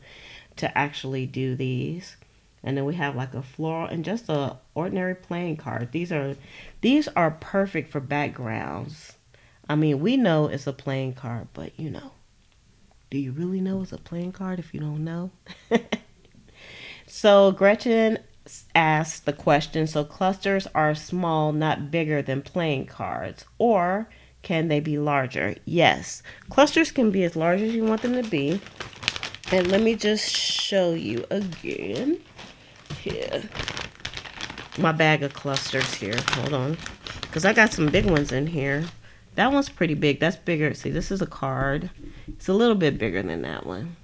to actually do these. And then we have like a floral and just a ordinary playing card. These are perfect for backgrounds. I mean, we know it's a playing card, but you know, do you really know it's a playing card if you don't know? So Gretchen asked the question, so clusters are small, not bigger than playing cards, or can they be larger? Yes, clusters can be as large as you want them to be. And let me just show you again. Here, my bag of clusters here. Hold on, because I got some big ones in here. That one's pretty big. That's bigger. See, this is a card. It's a little bit bigger than that one.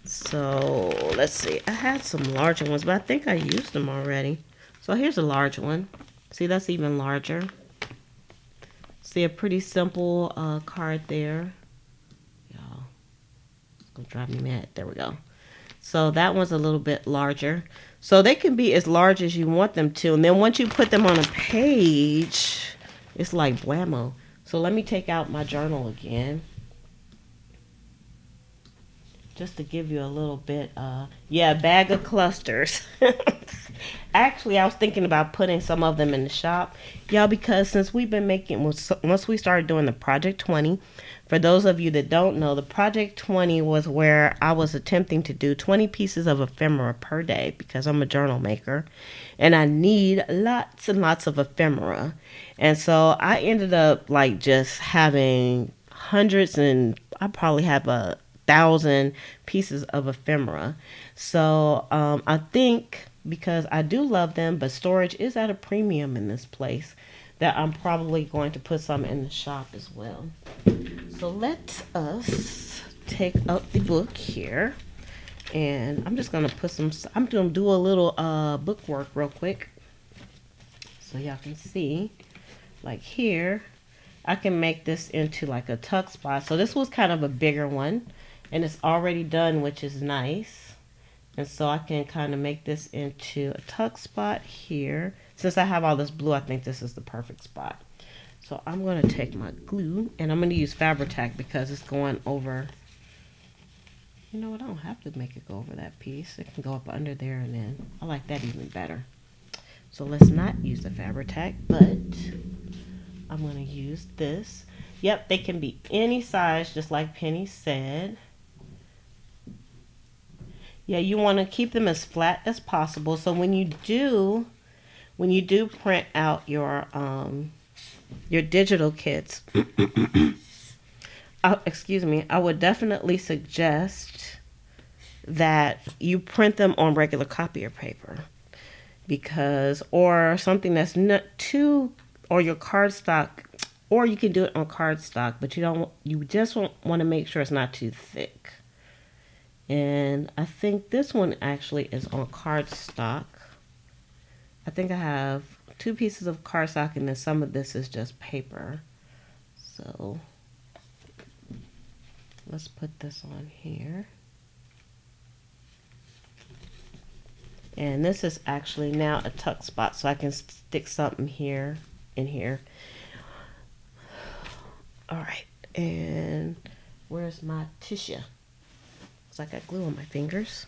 So let's see. I had some larger ones, but I think I used them already. So here's a large one. See, that's even larger. See, a pretty simple card there. Y'all, it's gonna drive me mad. There we go. So that one's a little bit larger. So they can be as large as you want them to. And then once you put them on a page, it's like blammo. So let me take out my journal again. Just to give you a little bit, yeah, bag of clusters. Actually, I was thinking about putting some of them in the shop. Y'all, because since we've been making, once we started doing the Project 20, for those of you that don't know, the Project 20 was where I was attempting to do 20 pieces of ephemera per day because I'm a journal maker and I need lots and lots of ephemera. And so I ended up like just having hundreds, and I probably have 1,000 pieces of ephemera. So I think because I do love them, but storage is at a premium in this place, that I'm probably going to put some in the shop as well. So let us take up the book here, and I'm just gonna put some, I'm gonna do a little book work real quick so y'all can see. Like here, I can make this into like a tuck spot. So this was kind of a bigger one, and it's already done, which is nice. And so I can kind of make this into a tuck spot here. Since I have all this blue, I think this is the perfect spot. So I'm going to take my glue, and I'm going to use Fabri-Tac because it's going over. You know what? I don't have to make it go over that piece. It can go up under there, and then I like that even better. So let's not use the Fabri-Tac, but I'm going to use this. Yep, they can be any size, just like Penny said. Yeah, you want to keep them as flat as possible. So when you do print out your digital kits, excuse me, I would definitely suggest that you print them on regular copier paper, because, or something that's not too, or your cardstock, or you can do it on cardstock, but you just want to make sure it's not too thick. And I think this one actually is on cardstock. I think I have 2 pieces of cardstock, and then some of this is just paper. So let's put this on here. And this is actually now a tuck spot, so I can stick something here, in here. All right, and where's my tissue? I got glue on my fingers.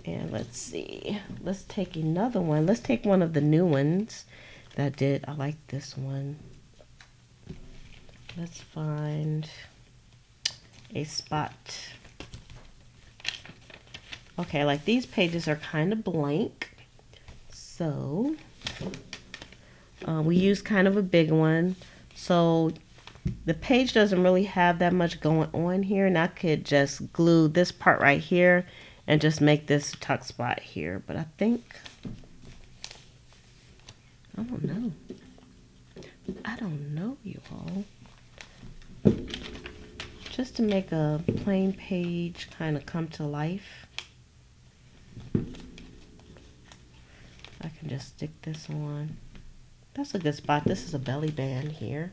And let's see. Let's take another one. Let's take one of the new ones that I did. I like this one. Let's find a spot. Okay, like these pages are kind of blank. So we use kind of a big one. So the page doesn't really have that much going on here, and I could just glue this part right here and just make this tuck spot here. But I think, I don't know, you all. Just to make a plain page kind of come to life, I can just stick this on. That's a good spot. This is a belly band here.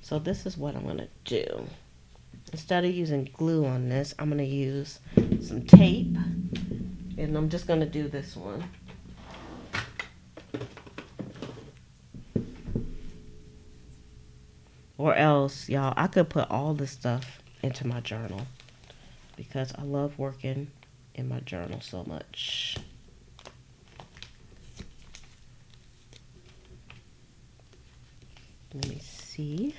So this is what I'm going to do. Instead of using glue on this, I'm going to use some tape. And I'm just going to do this one. Or else, y'all, I could put all this stuff into my journal because I love working in my journal so much. Let me see.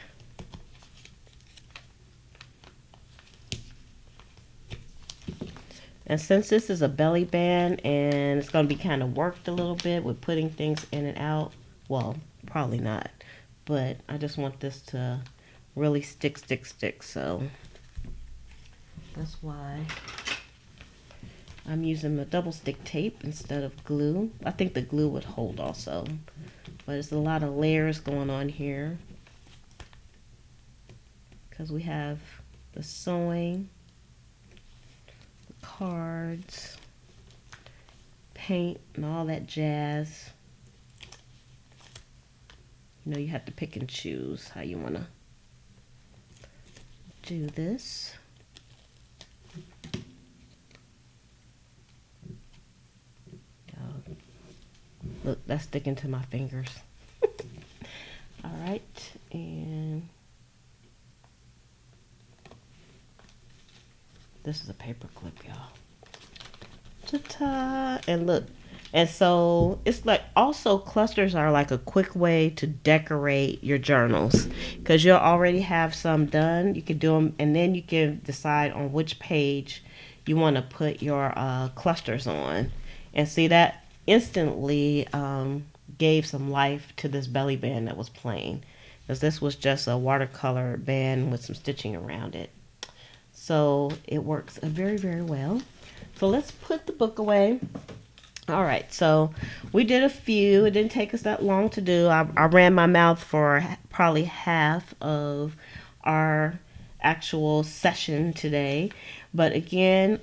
And since this is a belly band and it's going to be kind of worked a little bit with putting things in and out, well, probably not, but I just want this to really stick. So that's why I'm using the double stick tape instead of glue. I think the glue would hold also, but there's a lot of layers going on here because we have the sewing, cards, paint, and all that jazz. You know, you have to pick and choose how you want to do this. Look, that's sticking to my fingers. All right, and this is a paper clip, y'all. Ta-ta! And look, and so it's like also clusters are like a quick way to decorate your journals because you'll already have some done. You can do them, and then you can decide on which page you want to put your clusters on. And see, that instantly gave some life to this belly band that was plain, because this was just a watercolor band with some stitching around it. So it works very, very well. So let's put the book away. All right, so we did a few. It didn't take us that long to do. I ran my mouth for probably half of our actual session today. But again,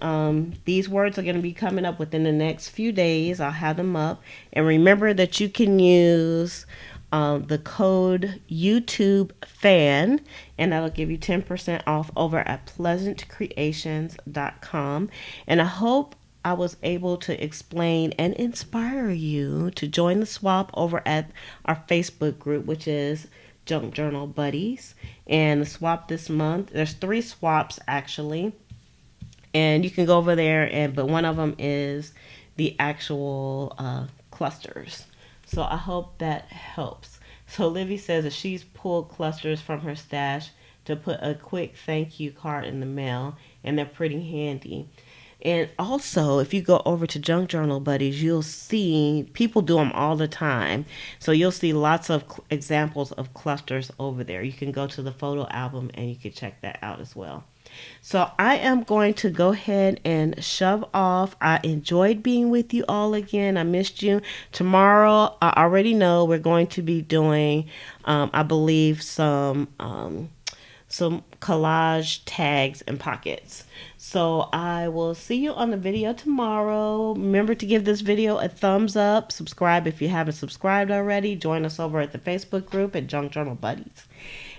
these words are going to be coming up within the next few days. I'll have them up. And remember that you can use the code YouTube fan, and that'll give you 10% off over at pleasantcreations.com. And I hope I was able to explain and inspire you to join the swap over at our Facebook group, which is Junk Journal Buddies. And the swap this month, there's 3 swaps actually, and you can go over there, but one of them is the actual clusters. So I hope that helps. So Livy says that she's pulled clusters from her stash to put a quick thank you card in the mail, and they're pretty handy. And also, if you go over to Junk Journal Buddies, you'll see people do them all the time. So you'll see lots of examples of clusters over there. You can go to the photo album and you can check that out as well. So I am going to go ahead and shove off. I enjoyed being with you all again. I missed you. Tomorrow, I already know we're going to be doing, I believe, some collage tags and pockets. So I will see you on the video tomorrow. Remember to give this video a thumbs up. Subscribe if you haven't subscribed already. Join us over at the Facebook group at Junk Journal Buddies.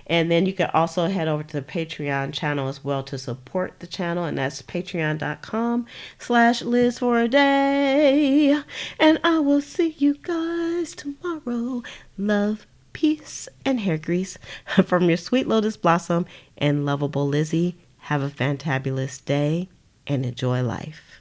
And then you can also head over to the Patreon channel as well to support the channel. And that's patreon.com/Liz for a day. And I will see you guys tomorrow. Love, peace, and hair grease from your sweet lotus blossom and lovable Lizzie. Have a fantabulous day and enjoy life.